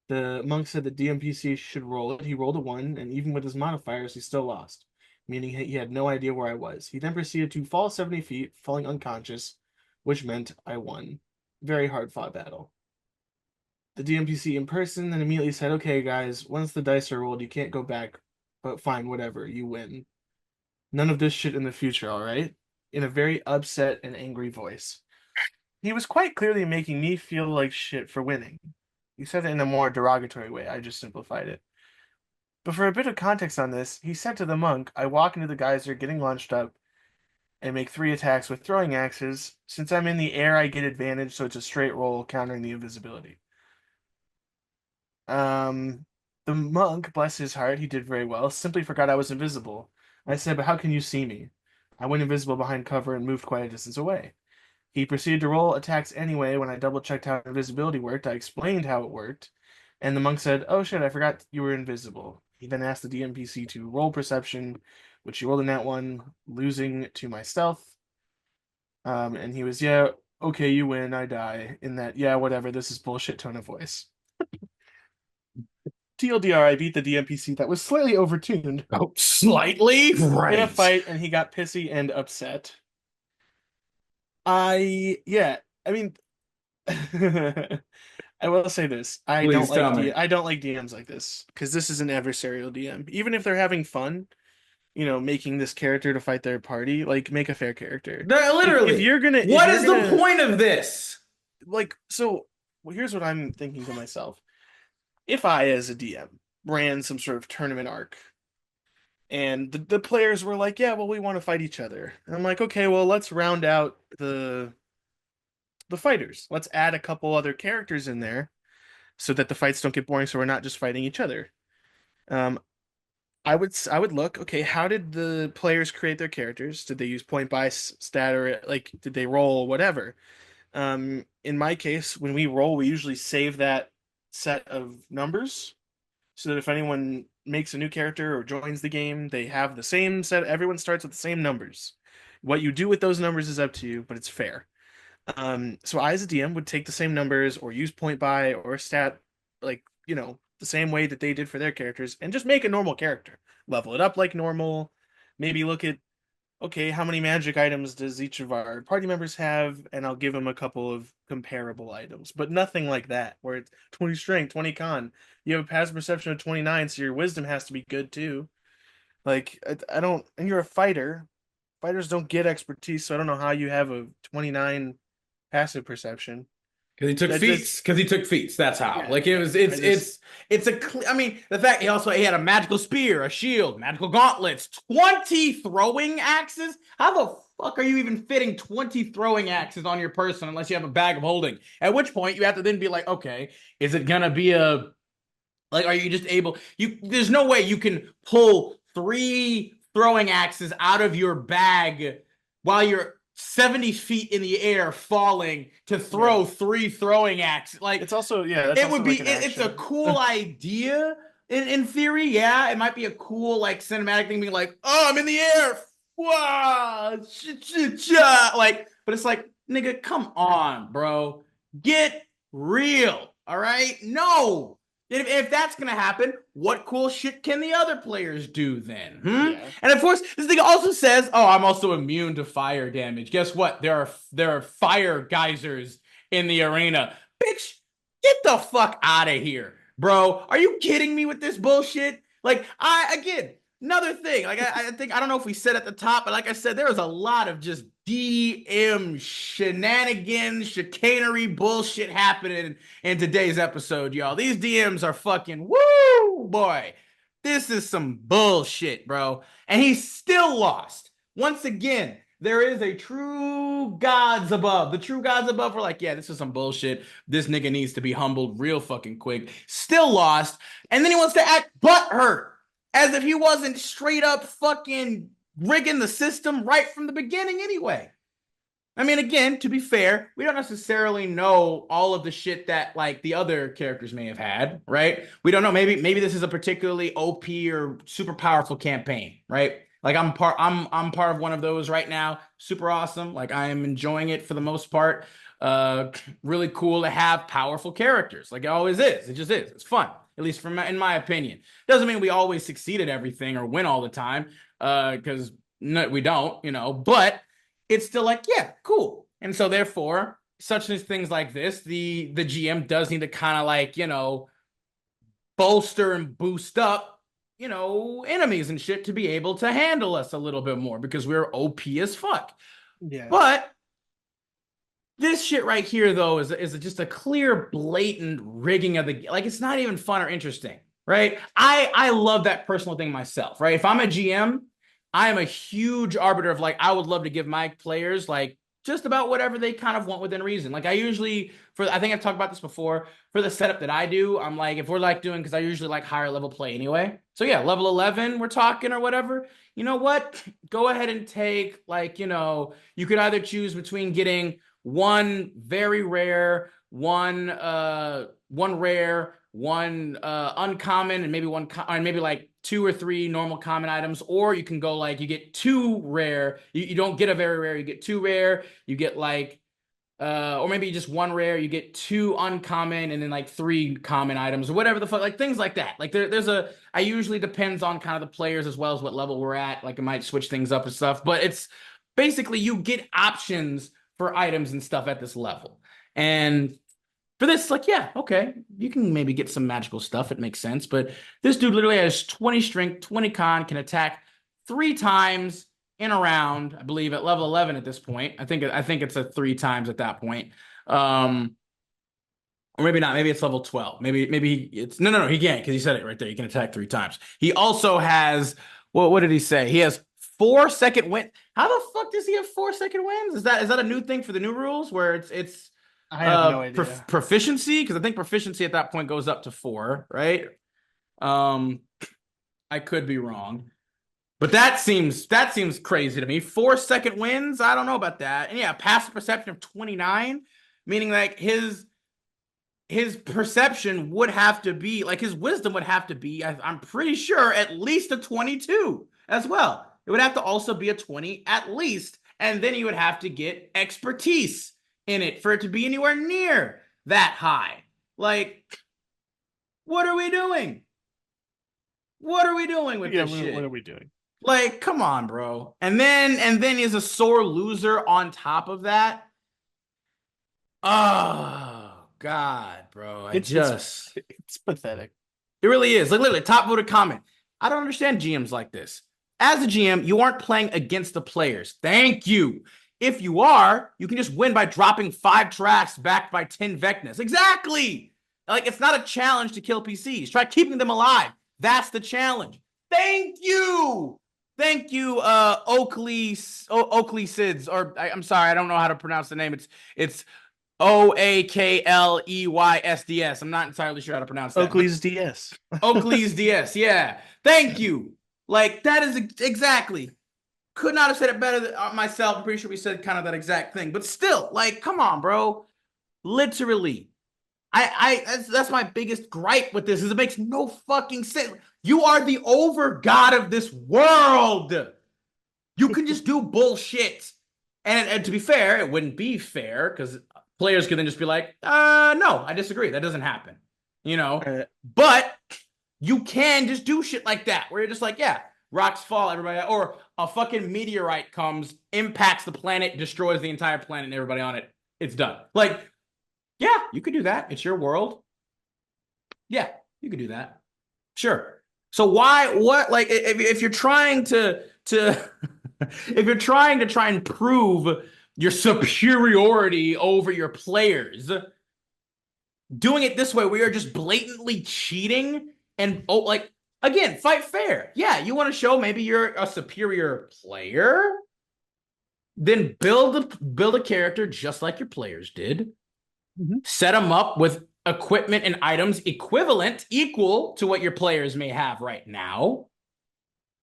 Speaker 2: The monk said the DMPC should roll it. He rolled a 1, and even with his modifiers, he still lost, meaning he had no idea where I was. He then proceeded to fall 70 feet, falling unconscious, which meant I won. Very hard fought battle. The DMPC in person then immediately said, "Okay, guys, once the dice are rolled, you can't go back, but fine, whatever, you win. None of this shit in the future, all right?" In a very upset and angry voice. He was quite clearly making me feel like shit for winning. He said it in a more derogatory way. I just simplified it. But for a bit of context on this, he said to the monk, I walk into the geyser getting launched up and make 3 attacks with throwing axes. Since I'm in the air, I get advantage, so it's a straight roll countering the invisibility. Um, the monk, bless his heart, he did very well, simply forgot I was invisible. I said, but how can you see me? I went invisible behind cover and moved quite a distance away. He proceeded to roll attacks anyway. When I double checked how invisibility worked, I explained how it worked, and the monk said, "Oh shit, I forgot you were invisible." He then asked the DMPC to roll perception, which he rolled in that one, losing to my stealth. And he was, "Yeah, okay, you win, I die." In that, "Yeah, whatever, this is bullshit" tone of voice. TLDR, I beat the DMPC that was slightly overtuned
Speaker 1: Oh, slightly?
Speaker 2: in a
Speaker 1: Right.
Speaker 2: fight, and he got pissy and upset. Yeah, I mean, I will say this.
Speaker 1: Please tell me.
Speaker 2: I don't like DMs like this because this is an adversarial DM. Even if they're having fun, making this character to fight their party, like make a fair character. If
Speaker 1: Literally,
Speaker 2: you're gonna if
Speaker 1: what
Speaker 2: you're
Speaker 1: is the
Speaker 2: gonna
Speaker 1: point of this?
Speaker 2: like so well, here's what I'm thinking to myself. If I as a DM ran some sort of tournament arc and the players were like, "Yeah, well we want to fight each other." And I'm like, "Okay, well let's round out the fighters. Let's add a couple other characters in there so that the fights don't get boring so we're not just fighting each other." Um, I would look, okay, how did the players create their characters? Did they use point buy stat or like did they roll whatever? In my case, when we roll, we usually save that set of numbers so that if anyone makes a new character or joins the game, they have the same set. Everyone starts with the same numbers. What you do with those numbers is up to you, but it's fair. So I, as a DM, would take the same numbers or use point buy or stat, like, the same way that they did for their characters and just make a normal character. Level it up like normal. Maybe look at, okay, how many magic items does each of our party members have? And I'll give them a couple of comparable items, but nothing like that, where it's 20 strength, 20 con. You have a passive perception of 29, so your wisdom has to be good too. Like, I don't, and you're a fighter. Fighters don't get expertise, so I don't know how you have a 29 passive perception.
Speaker 1: Because he took
Speaker 2: That
Speaker 1: feats.
Speaker 2: just
Speaker 1: Because he took feats. That's how.
Speaker 2: yeah,
Speaker 1: Like it
Speaker 2: yeah.
Speaker 1: was.
Speaker 2: I just
Speaker 1: It's a. I mean, the fact he had a magical spear, a shield, magical gauntlets, 20 throwing axes. How the fuck are you even fitting 20 throwing axes on your person unless you have a bag of holding? At which point you have to then be like, okay, is it gonna be a like? Are you just able? There's no way you can pull 3 throwing axes out of your bag while you're 70 feet in the air falling to
Speaker 2: yeah.
Speaker 1: throw 3 throwing axes. Like
Speaker 2: It's also yeah, that's
Speaker 1: it would
Speaker 2: also
Speaker 1: be
Speaker 2: like an
Speaker 1: it's a
Speaker 2: action.
Speaker 1: cool idea in theory. Yeah, it might be a cool like cinematic thing being like, oh, I'm in the air. Wow, like, but it's like, nigga, come on, bro. Get real. All right. No. If that's gonna happen, what cool shit can the other players do then?
Speaker 2: Yeah.
Speaker 1: And of course, this thing also says, "Oh, I'm also immune to fire damage." Guess what? There are fire geysers in the arena. Bitch, get the fuck out of here, bro. Are you kidding me with this bullshit? Like, again, another thing. Like, I think I don't know if we said at the top, but like I said, there was a lot of just DM shenanigans, chicanery bullshit happening in today's episode, y'all. These DMs are fucking woo, boy. This is some bullshit, bro. And he still lost. Once again, there is a true gods above. The true gods above were like, yeah, this is some bullshit. This nigga needs to be humbled real fucking quick. Still lost. And then he wants to act butthurt as if he wasn't straight up fucking rigging the system right from the beginning anyway. I mean, again, to be fair, we don't necessarily know all of the shit that like the other characters may have had, right? We don't know. Maybe this is a particularly OP or super powerful campaign, right? Like I'm part of one of those right now. Super awesome. Like I am enjoying it for the most part. Really cool to have powerful characters. Like it always is. It just is. It's fun. At least in my opinion. Doesn't mean we always succeed at everything or win all the time. Because no, we don't, but it's still like, yeah, cool. And so therefore, such as things like this, the GM does need to kind of like, bolster and boost up, enemies and shit to be able to handle us a little bit more because we're OP as fuck.
Speaker 2: Yeah.
Speaker 1: But this shit right here, though, is just a clear, blatant rigging of the like. It's not even fun or interesting, right? I love that personal thing myself, right? If I'm a GM, I am a huge arbiter of like I would love to give my players like just about whatever they kind of want within reason. Like I usually I think I've talked about this before for the setup that I do. I'm like if we're like doing because I usually like higher level play anyway. So yeah, level 11 we're talking or whatever. You know what? Go ahead and take like you could either choose between getting one very rare, one rare, one uncommon, and maybe and maybe like 2 or 3 normal common items, or you can go like you get 2 rare. You don't get a very rare, you get 2 rare. You get like or maybe just 1 rare. You get 2 uncommon, and then like 3 common items or whatever the fuck, like things like that. Like I usually depends on kind of the players as well as what level we're at. Like I might switch things up and stuff, but it's basically you get options for items and stuff at this level. And For this, like, yeah, okay, you can maybe get some magical stuff. It makes sense. But this dude literally has 20 strength, 20 con, can attack 3 times in a round, I believe, at level 11 at this point. I think it's a 3 times at that point. Or maybe not. Maybe it's level 12. It's no. He can't because he said it right there. He can attack 3 times. He also has what did he say? He has 4 second win. How the fuck does he have 4 second wins? Is that a new thing for the new rules where it's
Speaker 2: I have no idea.
Speaker 1: proficiency? Because I think proficiency at that point goes up to 4, right? I could be wrong. But that seems crazy to me. 4 second wins? I don't know about that. And yeah, passive perception of 29, meaning like his perception would have to be like his wisdom would have to be, I'm pretty sure, at least a 22 as well. It would have to also be a 20 at least, and then you would have to get expertise in it for it to be anywhere near that high. Like, what are we doing? What are we doing with this shit?
Speaker 2: What are we doing?
Speaker 1: Like, come on, bro. And then he's a sore loser on top of that. Oh God, bro.
Speaker 2: It's pathetic.
Speaker 1: It really is. Like, literally, top voted comment. I don't understand GMs like this. As a GM, you aren't playing against the players. Thank you. If you are, you can just win by dropping 5 tracks backed by 10 Vecnus. Exactly. Like, it's not a challenge to kill PCs. Try keeping them alive. That's the challenge. Thank you. Thank you, Oakley Sids. Or I'm sorry, I don't know how to pronounce the name. It's OAKLEYSDS. I'm not entirely sure how to pronounce that.
Speaker 2: Oakley's DS.
Speaker 1: Oakley's DS. Yeah. Thank you. Like, that is exactly. Could not have said it better than myself. I'm pretty sure we said kind of that exact thing. But still, like, come on, bro. Literally. That's my biggest gripe with this is it makes no fucking sense. You are the over god of this world. You can just do bullshit. And to be fair, it wouldn't be fair because players could then just be like, no, I disagree. That doesn't happen. You know? But you can just do shit like that where you're just like, yeah, rocks fall, everybody, or a fucking meteorite comes, impacts the planet, destroys the entire planet and everybody on it. It's done. Like, yeah, you could do that. It's your world. Yeah, you could do that. Sure. So like, if you're trying to if you're trying to try and prove your superiority over your players, doing it this way, we are just blatantly cheating and, like, again, fight fair. Yeah, you want to show maybe you're a superior player, then build a character just like your players did. Set them up with equipment and items equal to what your players may have right now,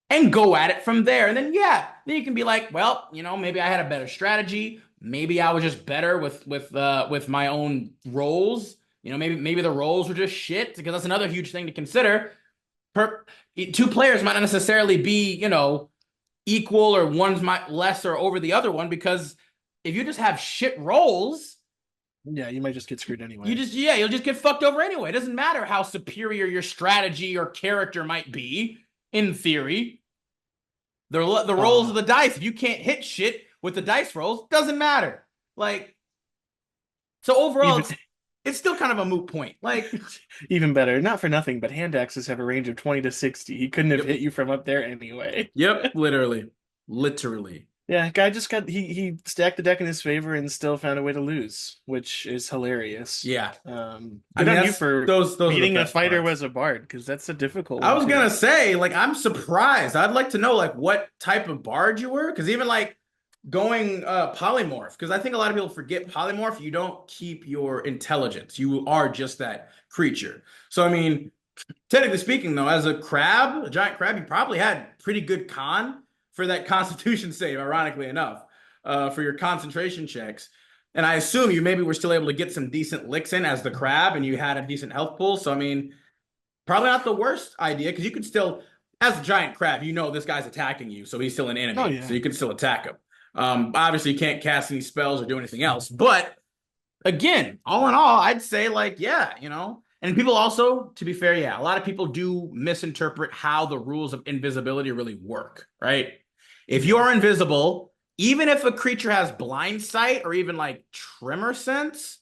Speaker 1: and go at it from there. And then, yeah, then you can be like, well, you know, maybe I had a better strategy. Maybe I was just better with my own roles. You know, maybe the roles were just shit, because that's another huge thing to consider. 2 players might not necessarily be, you know, equal, or one's might less or over the other one, because if you just have shit roles,
Speaker 2: yeah, you might just get screwed anyway.
Speaker 1: You'll just get fucked over anyway. It doesn't matter how superior your strategy or character might be, in theory. The rolls of the dice, if you can't hit shit with the dice rolls, doesn't matter. Like, so overall, it's still kind of a moot point. Like,
Speaker 2: even better, not for nothing, but hand axes have a range of 20 to 60. He couldn't have hit you from up there anyway.
Speaker 1: Yep, literally.
Speaker 2: Yeah, guy just he stacked the deck in his favor and still found a way to lose, which is hilarious.
Speaker 1: Yeah.
Speaker 2: I mean, you for those beating a fighter was a bard, because that's a difficult one.
Speaker 1: I was gonna say, like, I'm surprised. I'd like to know, like, what type of bard you were, because even like going polymorph, because I think a lot of people forget polymorph. You don't keep your intelligence. You are just that creature. So I mean, technically speaking, though, as a giant crab, you probably had pretty good con for that constitution save, ironically enough, for your concentration checks. And I assume you maybe were still able to get some decent licks in as the crab, and you had a decent health pool. So, I mean, probably not the worst idea, because you could still, as a giant crab, you know this guy's attacking you, so he's still an enemy.
Speaker 2: Oh, yeah.
Speaker 1: So you can still attack him. Obviously, you can't cast any spells or do anything else. But, again, all in all, I'd say, like, yeah, you know. And people also, to be fair, yeah, a lot of people do misinterpret how the rules of invisibility really work, right? If you are invisible, even if a creature has blind sight or even like tremor sense,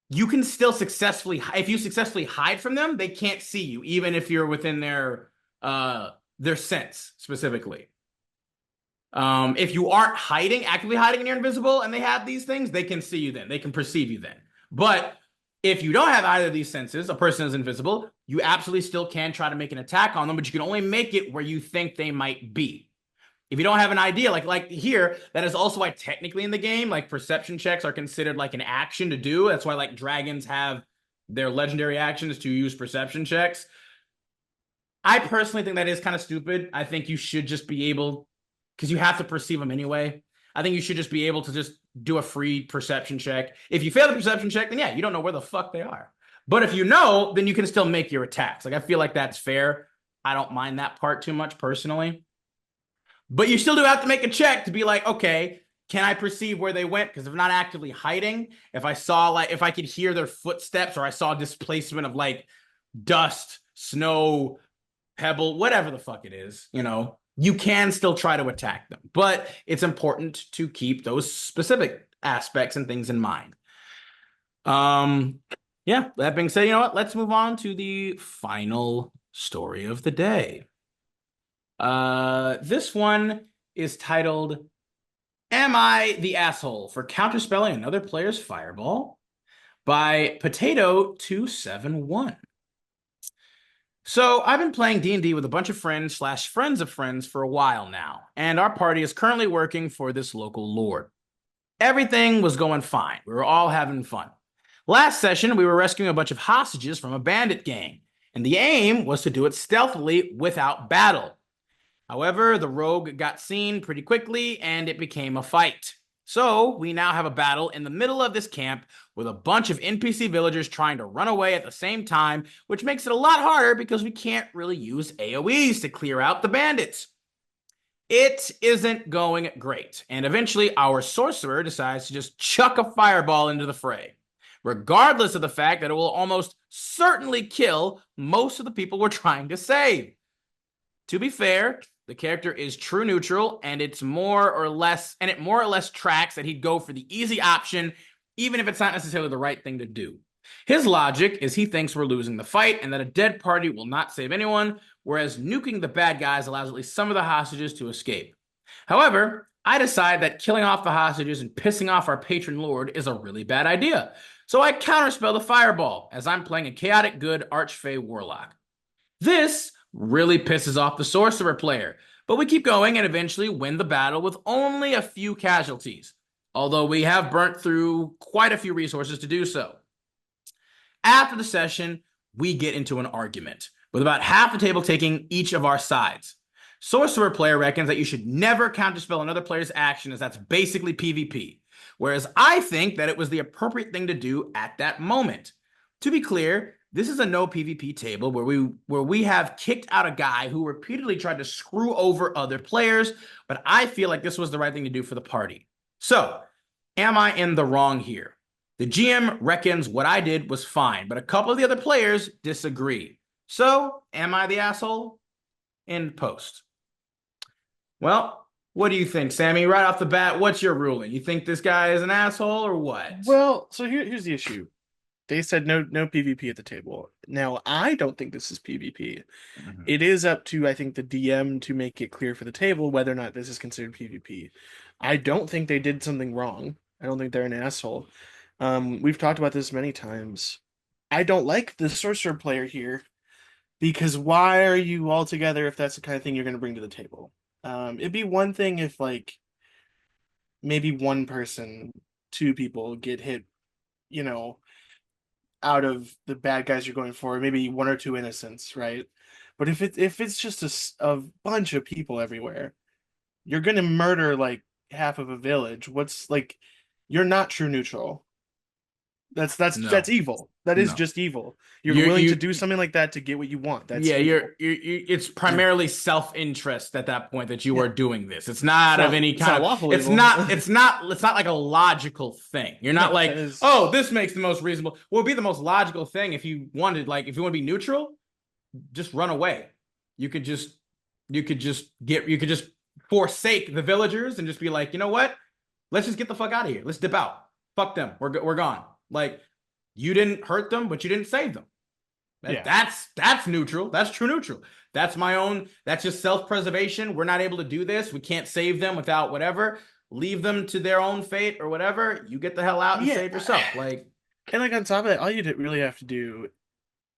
Speaker 1: you can still successfully, if you successfully hide from them, they can't see you, even if you're within their sense specifically. If you aren't actively hiding and you're invisible and they have these things, they can see you then. They can perceive you then. But if you don't have either of these senses, a person is invisible, you absolutely still can try to make an attack on them, but you can only make it where you think they might be. If you don't have an idea, like here, that is also why technically in the game, like perception checks are considered like an action to do. That's why like dragons have their legendary actions to use perception checks. I personally think that is kind of stupid. I think you should just be able, because you have to perceive them anyway. I think you should just be able to just do a free perception check. If you fail the perception check, then yeah, you don't know where the fuck they are. But if you know, then you can still make your attacks. Like I feel like that's fair. I don't mind that part too much personally. But you still do have to make a check to be like, okay, can I perceive where they went? Because if I'm not actively hiding, if I could hear their footsteps or I saw displacement of like dust, snow, pebble, whatever the fuck it is, you can still try to attack them. But it's important to keep those specific aspects and things in mind. Yeah, that being said, you know what? Let's move on to the final story of the day. This one is titled, Am I the Asshole for Counterspelling Another Player's Fireball? By Potato271. So I've been playing D&D with a bunch of friends/friends of friends for a while now, and our party is currently working for this local lord. Everything was going fine. We were all having fun. Last session, we were rescuing a bunch of hostages from a bandit gang, and the aim was to do it stealthily without battle. However, the rogue got seen pretty quickly, and it became a fight. So we now have a battle in the middle of this camp with a bunch of NPC villagers trying to run away at the same time, which makes it a lot harder because we can't really use AoEs to clear out the bandits. It isn't going great, and eventually our sorcerer decides to just chuck a fireball into the fray, regardless of the fact that it will almost certainly kill most of the people we're trying to save. To be fair, the character is true neutral, and it more or less tracks that he'd go for the easy option, even if it's not necessarily the right thing to do. His logic is he thinks we're losing the fight and that a dead party will not save anyone, whereas nuking the bad guys allows at least some of the hostages to escape. However, I decide that killing off the hostages and pissing off our patron lord is a really bad idea, so I counterspell the fireball as I'm playing a chaotic good Archfey warlock. This really pisses off the sorcerer player, but we keep going and eventually win the battle with only a few casualties, although we have burnt through quite a few resources to do so. After the session, we get into an argument, with about half the table taking each of our sides. Sorcerer player reckons that you should never counterspell another player's action, as that's basically PvP, whereas I think that it was the appropriate thing to do at that moment. To be clear, this is a no PvP table where we have kicked out a guy who repeatedly tried to screw over other players, but I feel like this was the right thing to do for the party. So, am I in the wrong here? The GM reckons what I did was fine, but a couple of the other players disagree. So, am I the asshole? In post. Well, what do you think, Sammy? Right off the bat, what's your ruling? You think this guy is an asshole or what?
Speaker 2: Well, so here's the issue. They said no PvP at the table. Now, I don't think this is PvP.
Speaker 1: Mhm.
Speaker 2: It is up to, I think, the DM to make it clear for the table whether or not this is considered PvP. I don't think they did something wrong. I don't think they're an asshole. We've talked about this many times. I don't like the sorcerer player here because why are you all together if that's the kind of thing you're going to bring to the table? It'd be one thing if, like, maybe one person, two people get hit, out of the bad guys you're going for, maybe one or two innocents, right? But if it's just a bunch of people everywhere, you're gonna murder like half of a village. What's like, you're not true neutral. That's evil. That is just evil. You're willing to do something like that to get what you want. That's
Speaker 1: evil. It's primarily self-interest at that point that you are doing this. It's not of any kind of lawful. It's not like a logical thing. You're not oh, this makes the most reasonable. What would be the most logical thing if you wanted, like, if you want to be neutral, just run away. You could just forsake the villagers and just be like, you know what? Let's just get the fuck out of here. Let's dip out. Fuck them. We're gone. Like, You didn't hurt them, but you didn't save them.
Speaker 2: Yeah.
Speaker 1: That's neutral. That's true neutral. That's my own. That's just self-preservation. We're not able to do this. We can't save them without whatever. Leave them to their own fate or whatever. You get the hell out and
Speaker 2: Yeah.
Speaker 1: save yourself. Like,
Speaker 2: And like on top of that, all you really have to do,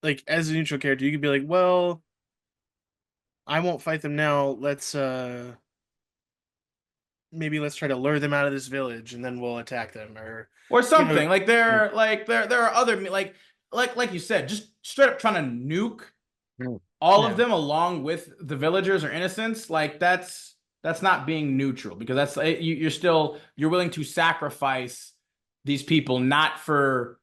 Speaker 2: like as a neutral character, you could be like, well, I won't fight them now. Let's try to lure them out of this village and then we'll attack them,
Speaker 1: or
Speaker 2: you know
Speaker 1: something. There are other like you said, just straight up trying to nuke all of
Speaker 2: yeah.
Speaker 1: them along with the villagers or innocents. Like that's not being neutral, because you're willing to sacrifice these people not for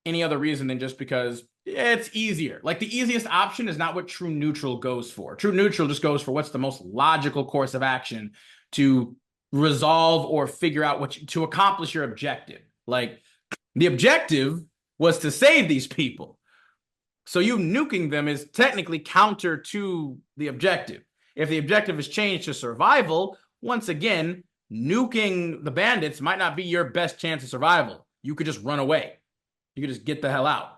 Speaker 1: any other reason than just because it's easier. Like the easiest option is not what true neutral goes for. True neutral just goes for what's the most logical course of action to resolve or figure out to accomplish your objective. Like the objective was to save these people. So you nuking them is technically counter to the objective. If the objective is changed to survival, once again, nuking the bandits might not be your best chance of survival. You could just run away. You could just get the hell out.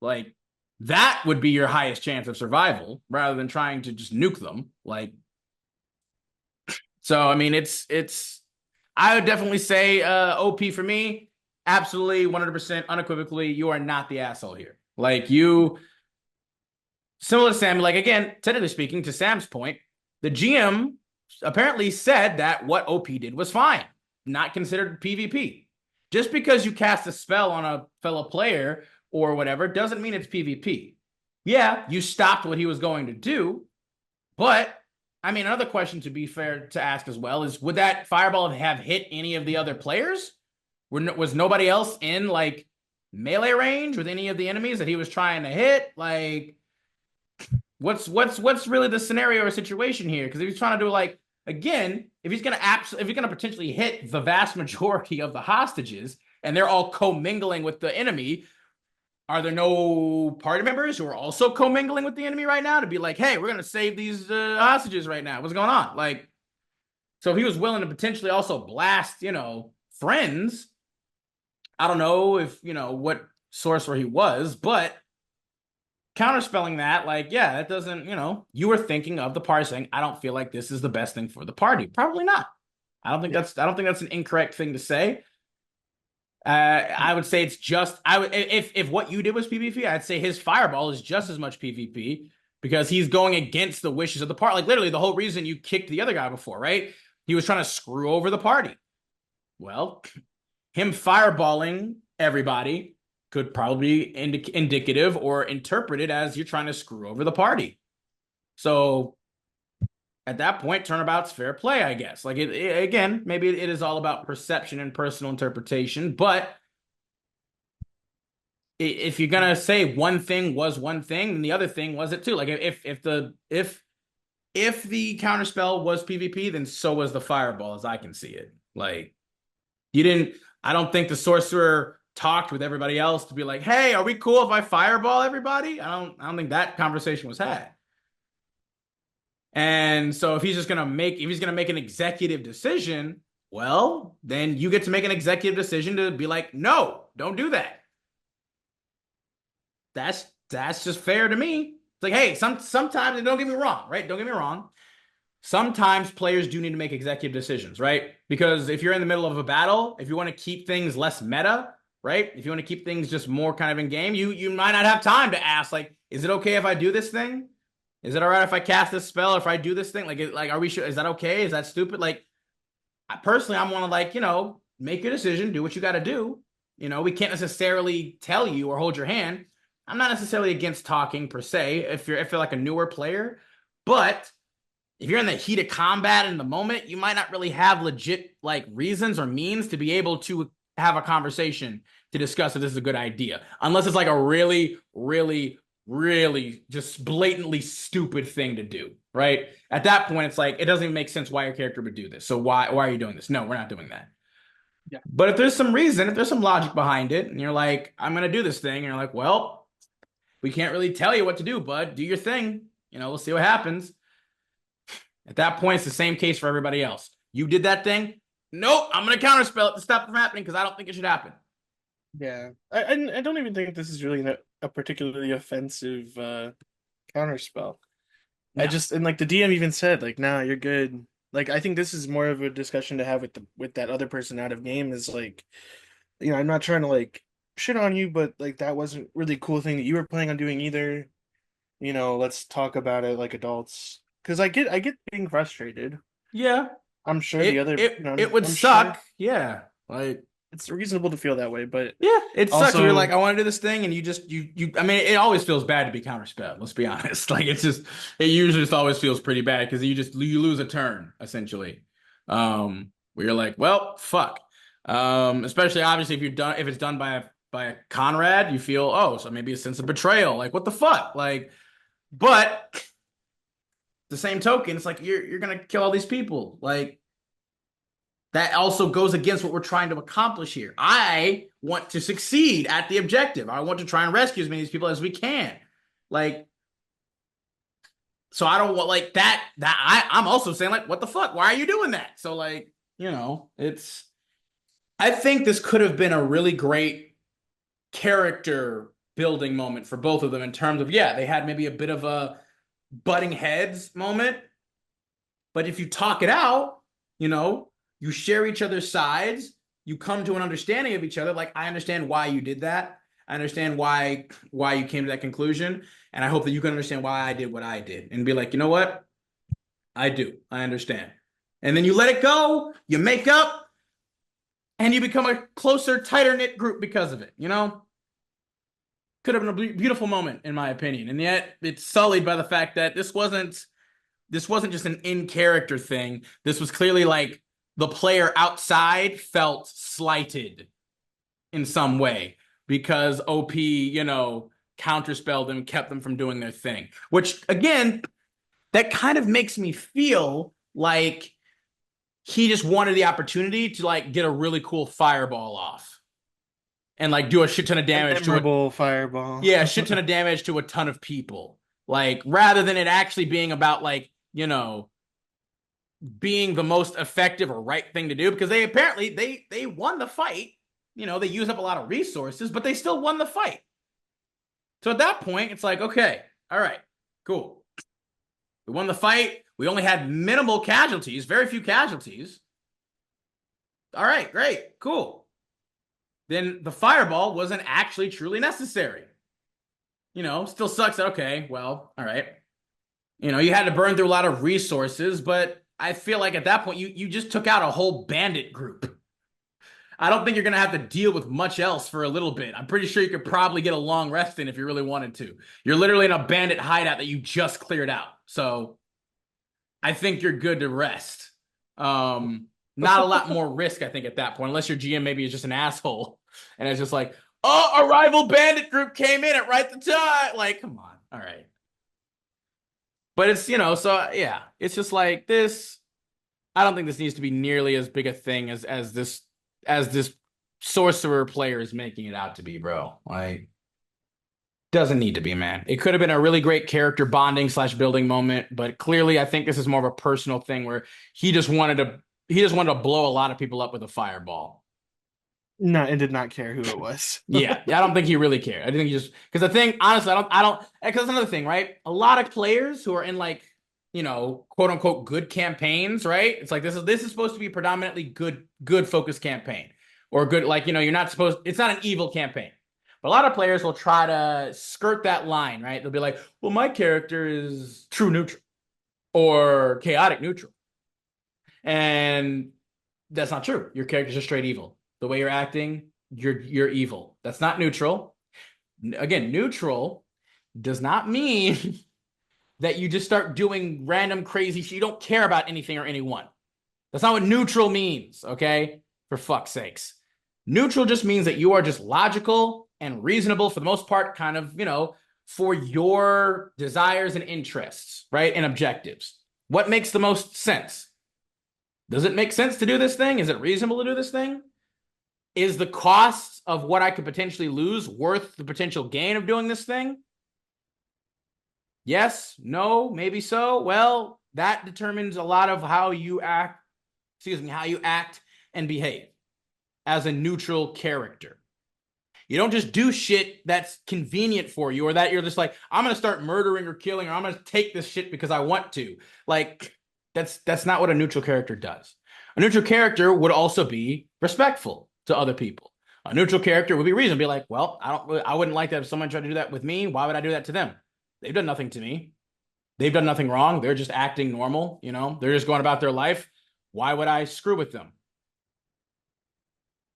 Speaker 1: Like, that would be your highest chance of survival rather than trying to just nuke them. Like, so, I mean, I would definitely say OP for me, absolutely 100% unequivocally, you are not the asshole here. Like, similar to Sam, like, again, technically speaking, to Sam's point, the GM apparently said that what OP did was fine, not considered PvP. Just because you cast a spell on a fellow player or whatever doesn't mean it's PvP. Yeah, you stopped what he was going to do, but I mean, another question to be fair to ask as well is, would that fireball have hit any of the other players? Was nobody else in like melee range with any of the enemies that he was trying to hit? Like, what's really the scenario or situation here? Because if he's trying to do like, again, if he's gonna potentially hit the vast majority of the hostages and they're all commingling with the enemy, are there no party members who are also commingling with the enemy right now to be like, hey, we're gonna save these hostages right now? What's going on? Like, so if he was willing to potentially also blast, friends, I don't know if what source where he was, but counterspelling that, like, yeah, that doesn't, you were thinking of the party saying, I don't feel like this is the best thing for the party. Probably not. I don't think that's an incorrect thing to say. I would say it's just, if what you did was PvP, I'd say his fireball is just as much PvP because he's going against the wishes of the party. Like literally the whole reason you kicked the other guy before, right? He was trying to screw over the party. Well, him fireballing everybody could probably be indicative or interpreted as you're trying to screw over the party. So at that point, turnabout's fair play, I guess. Like, again, maybe it is all about perception and personal interpretation, but if you're gonna say one thing was one thing, then the other thing was it too. Like, if the counterspell was PvP, then so was the fireball, as I can see it. Like, I don't think the sorcerer talked with everybody else to be like, hey, are we cool if I fireball everybody? I don't think that conversation was had. And so if he's gonna make an executive decision, well, then you get to make an executive decision to be like, no, don't do that. That's just fair to me. It's like, hey, sometimes, and don't get me wrong, right? Don't get me wrong. Sometimes players do need to make executive decisions, right? Because if you're in the middle of a battle, if you want to keep things less meta, right? If you want to keep things just more kind of in game, you might not have time to ask, like, is it okay if I do this thing? Is it all right if I cast this spell or if I do this thing? Like, are we sure? Is that okay? Is that stupid? Like, personally, I'm want to like, make your decision, do what you got to do. We can't necessarily tell you or hold your hand. I'm not necessarily against talking per se if you're like a newer player, but if you're in the heat of combat in the moment, you might not really have legit like reasons or means to be able to have a conversation to discuss if this is a good idea, unless it's like a really, really, really just blatantly stupid thing to do, right? At that point, it's like, it doesn't even make sense why your character would do this. So why are you doing this? No, we're not doing that.
Speaker 2: Yeah.
Speaker 1: But if there's some reason, if there's some logic behind it, and you're like, I'm going to do this thing, and you're like, well, we can't really tell you what to do, bud. Do your thing. We'll see what happens. At that point, it's the same case for everybody else. You did that thing. Nope, I'm going to counterspell it to stop it from happening because I don't think it should happen.
Speaker 2: Yeah, I don't even think this is really a particularly offensive counterspell. I
Speaker 1: No.
Speaker 2: just and like the DM even said like, nah, you're good. Like I think this is more of a discussion to have with the with that other person out of game is like, I'm not trying to like shit on you, but like that wasn't really a cool thing that you were planning on doing either. Let's talk about it like adults. Because I get being frustrated.
Speaker 1: Yeah.
Speaker 2: I'm sure the
Speaker 1: It
Speaker 2: other,
Speaker 1: it it would
Speaker 2: I'm sure
Speaker 1: suck. Yeah. Like
Speaker 2: it's reasonable to feel that way, but
Speaker 1: yeah, it sucks. We were like,
Speaker 2: also,
Speaker 1: I want to do this thing, and you just you. I mean, it always feels bad to be counterspelled. Let's be honest. Like it usually just always feels pretty bad because you lose a turn essentially. Where you're like, well, fuck. Especially obviously if it's done by a Conrad, you feel so maybe a sense of betrayal. Like what the fuck? Like, but the same token, it's like you're gonna kill all these people. Like that also goes against what we're trying to accomplish here. I want to succeed at the objective. I want to try and rescue as many of these people as we can. Like, so I don't want like that. I'm also saying like, what the fuck? Why are you doing that? So like, it's. I think this could have been a really great character building moment for both of them in terms of they had maybe a bit of a butting heads moment, but if you talk it out, you know, you share each other's sides, you come to an understanding of each other. Like, I understand why you did that. I understand why you came to that conclusion. And I hope that you can understand why I did what I did and be like, you know what? I do. I understand. And then you let it go, you make up, and you become a closer, tighter knit group because of it, Could have been a beautiful moment, in my opinion. And yet it's sullied by the fact that this wasn't just an in character thing. This was clearly like the player outside felt slighted in some way because OP, counterspelled them, kept them from doing their thing. Which again, that kind of makes me feel like he just wanted the opportunity to like get a really cool fireball off and like do a shit ton of
Speaker 2: a
Speaker 1: damage to it.
Speaker 2: memorable fireball.
Speaker 1: Yeah, a shit ton of damage to a ton of people. Like rather than it actually being about like, being the most effective or right thing to do because they apparently they won the fight. They used up a lot of resources, but they still won the fight. So at that point, it's like, okay, all right, cool. We won the fight. We only had minimal casualties, very few casualties. All right, great, cool. Then the fireball wasn't actually truly necessary. Still sucks that, okay, well, all right. You had to burn through a lot of resources, but I feel like at that point you just took out a whole bandit group. I don't think you're gonna have to deal with much else for a little bit. I'm pretty sure you could probably get a long rest in if you really wanted to. You're literally in a bandit hideout that you just cleared out. So I think you're good to rest. Not a lot more risk, I think, at that point, unless your GM maybe is just an asshole and it's just like, oh, a rival bandit group came in at right the time. Like, come on. All right. But it's, so yeah, it's just like this. I don't think this needs to be nearly as big a thing as this sorcerer player is making it out to be, bro. Like, doesn't need to be, man. It could have been a really great character bonding / building moment, but clearly, I think this is more of a personal thing where he just wanted to blow a lot of people up with a fireball.
Speaker 2: No, and did not care who it was.
Speaker 1: Yeah, I don't think he really cared. I think he just because the thing, honestly, I don't, because that's another thing, right? A lot of players who are in like, quote unquote good campaigns, right? It's like this is supposed to be predominantly good focused campaign or good, like, you're not supposed, it's not an evil campaign. But a lot of players will try to skirt that line, right? They'll be like, well, my character is true neutral or chaotic neutral. And that's not true. Your character's just straight evil. The way you're acting, you're evil. That's not neutral. Again, neutral does not mean that you just start doing random crazy shit. You don't care about anything or anyone. That's not what neutral means, okay? For fuck's sakes. Neutral just means that you are just logical and reasonable for the most part, kind of, for your desires and interests, right? And objectives. What makes the most sense? Does it make sense to do this thing? Is it reasonable to do this thing? Is the cost of what I could potentially lose worth the potential gain of doing this thing? Yes, no, maybe so. Well, that determines a lot of how you act and behave as a neutral character. You don't just do shit that's convenient for you, or that you're just like, I'm gonna start murdering or killing, or I'm gonna take this shit because I want to. Like, that's not what a neutral character does. A neutral character would also be respectful to other people. A neutral character would be reasonable, be like, well, I wouldn't like that if someone tried to do that with me. Why would I do that to them? They've done nothing to me. They've done nothing wrong. They're just acting normal, you know. They're just going about their life. Why would I screw with them?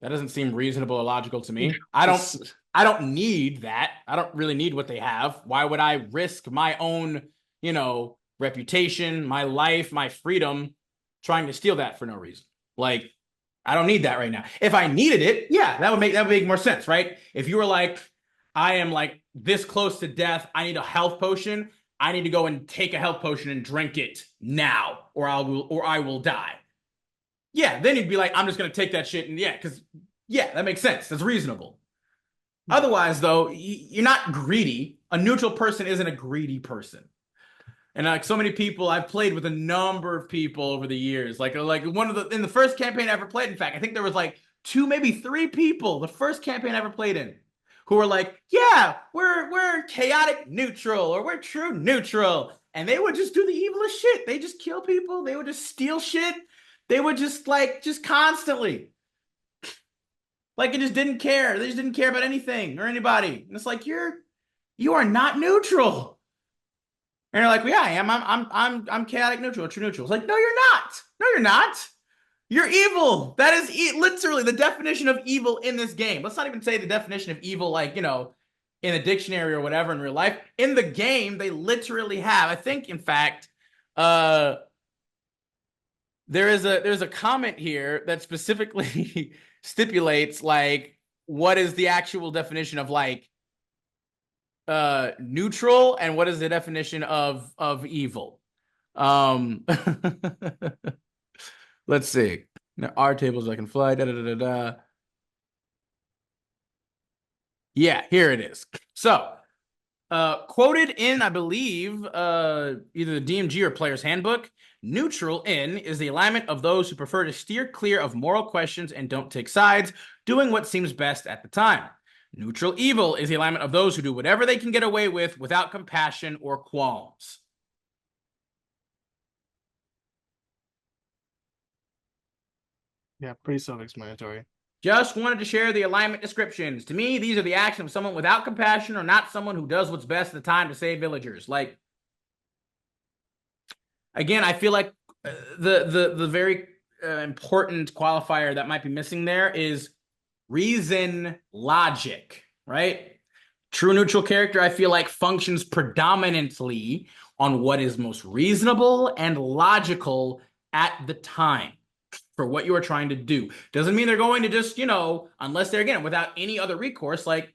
Speaker 1: That doesn't seem reasonable or logical to me. I don't need that. I don't really need what they have. Why would I risk my own, you know, reputation, my life, my freedom trying to steal that for no reason? Like, I don't need that right now. If I needed it, yeah, that would make more sense, right? If you were like, I am like this close to death, I need a health potion. I need to go and take a health potion and drink it now, or I will die. Yeah, then you'd be like, I'm just gonna take that shit, and yeah, that makes sense. That's reasonable. Otherwise, though, you're not greedy. A neutral person isn't a greedy person. And like so many people, I've played with a number of people over the years. Like one of the in the first campaign I ever played, in fact, I think there was like two, maybe three people, the first campaign I ever played in, who were like, yeah, we're chaotic neutral, or we're true neutral. And they would just do the evilest shit. They just kill people, they would just steal shit. They would just constantly. Like it just didn't care. They just didn't care about anything or anybody. And it's like you are not neutral. And you're like, well, yeah, I am. I'm chaotic neutral, true neutral. It's like, no, you're not. No, you're not. You're evil. That is literally the definition of evil in this game. Let's not even say the definition of evil, like, you know, in a dictionary or whatever in real life. In the game, they literally have. I think, in fact, there's a comment here that specifically stipulates like what is the actual definition of like neutral and what is the definition of evil. Let's see. Now, our tables I can fly. Da, da, da, da, da. Yeah, here it is. So, quoted in, I believe, either the DMG or Player's Handbook, neutral in is the alignment of those who prefer to steer clear of moral questions and don't take sides, doing what seems best at the time. Neutral evil is the alignment of those who do whatever they can get away with without compassion or qualms.
Speaker 2: Yeah, pretty self-explanatory.
Speaker 1: Just wanted to share the alignment descriptions. To me, these are the actions of someone without compassion or not someone who does what's best at the time to save villagers. Like, again, I feel like the very important qualifier that might be missing there is reason logic, right? True neutral character, I feel like, functions predominantly on what is most reasonable and logical at the time for what you are trying to do. Doesn't mean they're going to just, you know, unless they're, again, without any other recourse, like,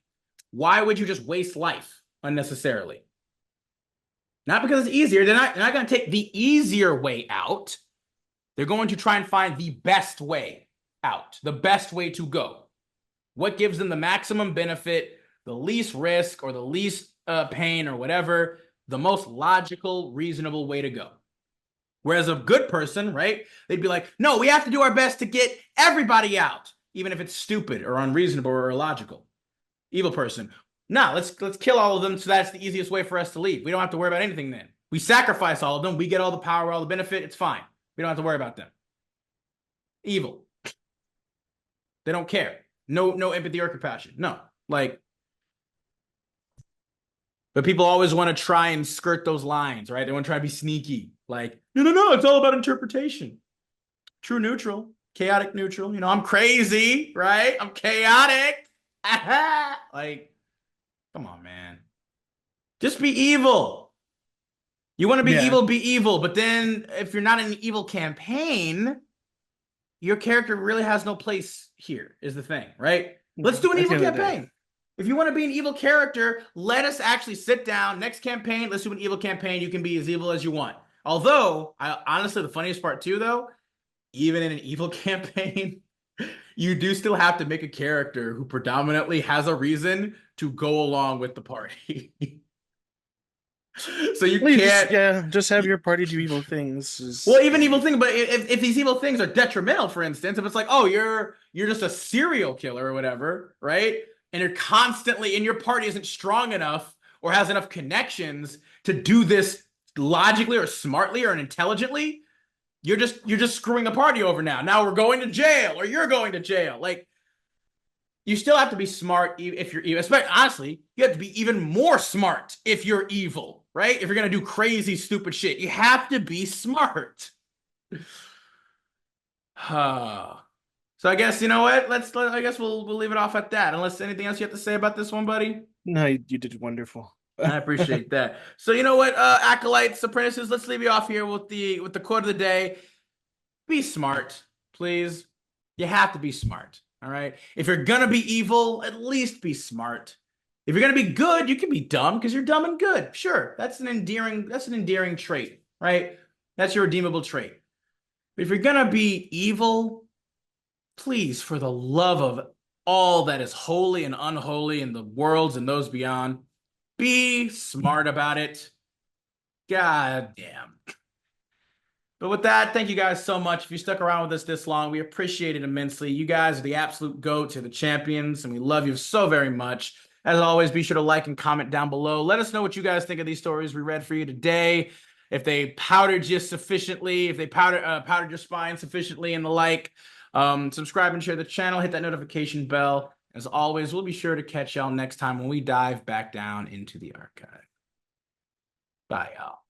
Speaker 1: why would you just waste life unnecessarily? Not because it's easier. They're not going to take the easier way out. They're going to try and find the best way out, the best way to go. What gives them the maximum benefit, the least risk, or the least pain, or whatever, the most logical, reasonable way to go. Whereas a good person, right, they'd be like, no, we have to do our best to get everybody out, even if it's stupid or unreasonable or illogical. Evil person, no, let's kill all of them so that's the easiest way for us to leave. We don't have to worry about anything then. We sacrifice all of them. We get all the power, all the benefit. It's fine. We don't have to worry about them. Evil. They don't care. No empathy or compassion. No. Like, but people always want to try and skirt those lines, right? They want to try to be sneaky. Like, no, it's all about interpretation. True neutral, chaotic neutral. You know, I'm crazy, right? I'm chaotic. Like, come on, man. Just be evil. You want to be evil, be evil. But then if you're not in an evil campaign, your character really has no place here, is the thing, right? Let's do an evil campaign. If you want to be an evil character, let us actually sit down. Next campaign, let's do an evil campaign. You can be as evil as you want. Although, honestly, the funniest part too, though, even in an evil campaign, you do still have to make a character who predominantly has a reason to go along with the party. So you can't...
Speaker 2: just have your party do evil things.
Speaker 1: Well, even evil things, but if these evil things are detrimental, for instance, if it's like, oh, you're just a serial killer or whatever, right? and you're constantly, and your party isn't strong enough or has enough connections to do this logically or smartly or intelligently, you're just screwing the party over now. Now we're going to jail, or you're going to jail. Like, you still have to be smart if you're evil. Especially, honestly, you have to be even more smart if you're evil, right? If you're gonna do crazy, stupid shit, you have to be smart. So I guess, you know what? I guess we'll leave it off at that. Unless anything else you have to say about this one, buddy.
Speaker 2: No, you did wonderful.
Speaker 1: I appreciate that. So you know what, acolytes, apprentices, let's leave you off here with the quote of the day. Be smart, please. You have to be smart. All right. If you're gonna be evil, at least be smart. If you're gonna be good, you can be dumb because you're dumb and good. Sure, that's an endearing trait, right? That's your redeemable trait. But if you're gonna be evil, please, for the love of all that is holy and unholy in the worlds and those beyond, be smart about it. God damn. But with that, thank you guys so much. If you stuck around with us this long, we appreciate it immensely. You guys are the absolute goats, you're the champions, and we love you so very much. As always, be sure to like and comment down below. Let us know what you guys think of these stories we read for you today. If they powdered you sufficiently, if they powdered your spine sufficiently and the like. Subscribe and share the channel. Hit that notification bell. As always, we'll be sure to catch y'all next time when we dive back down into the archive. Bye, y'all.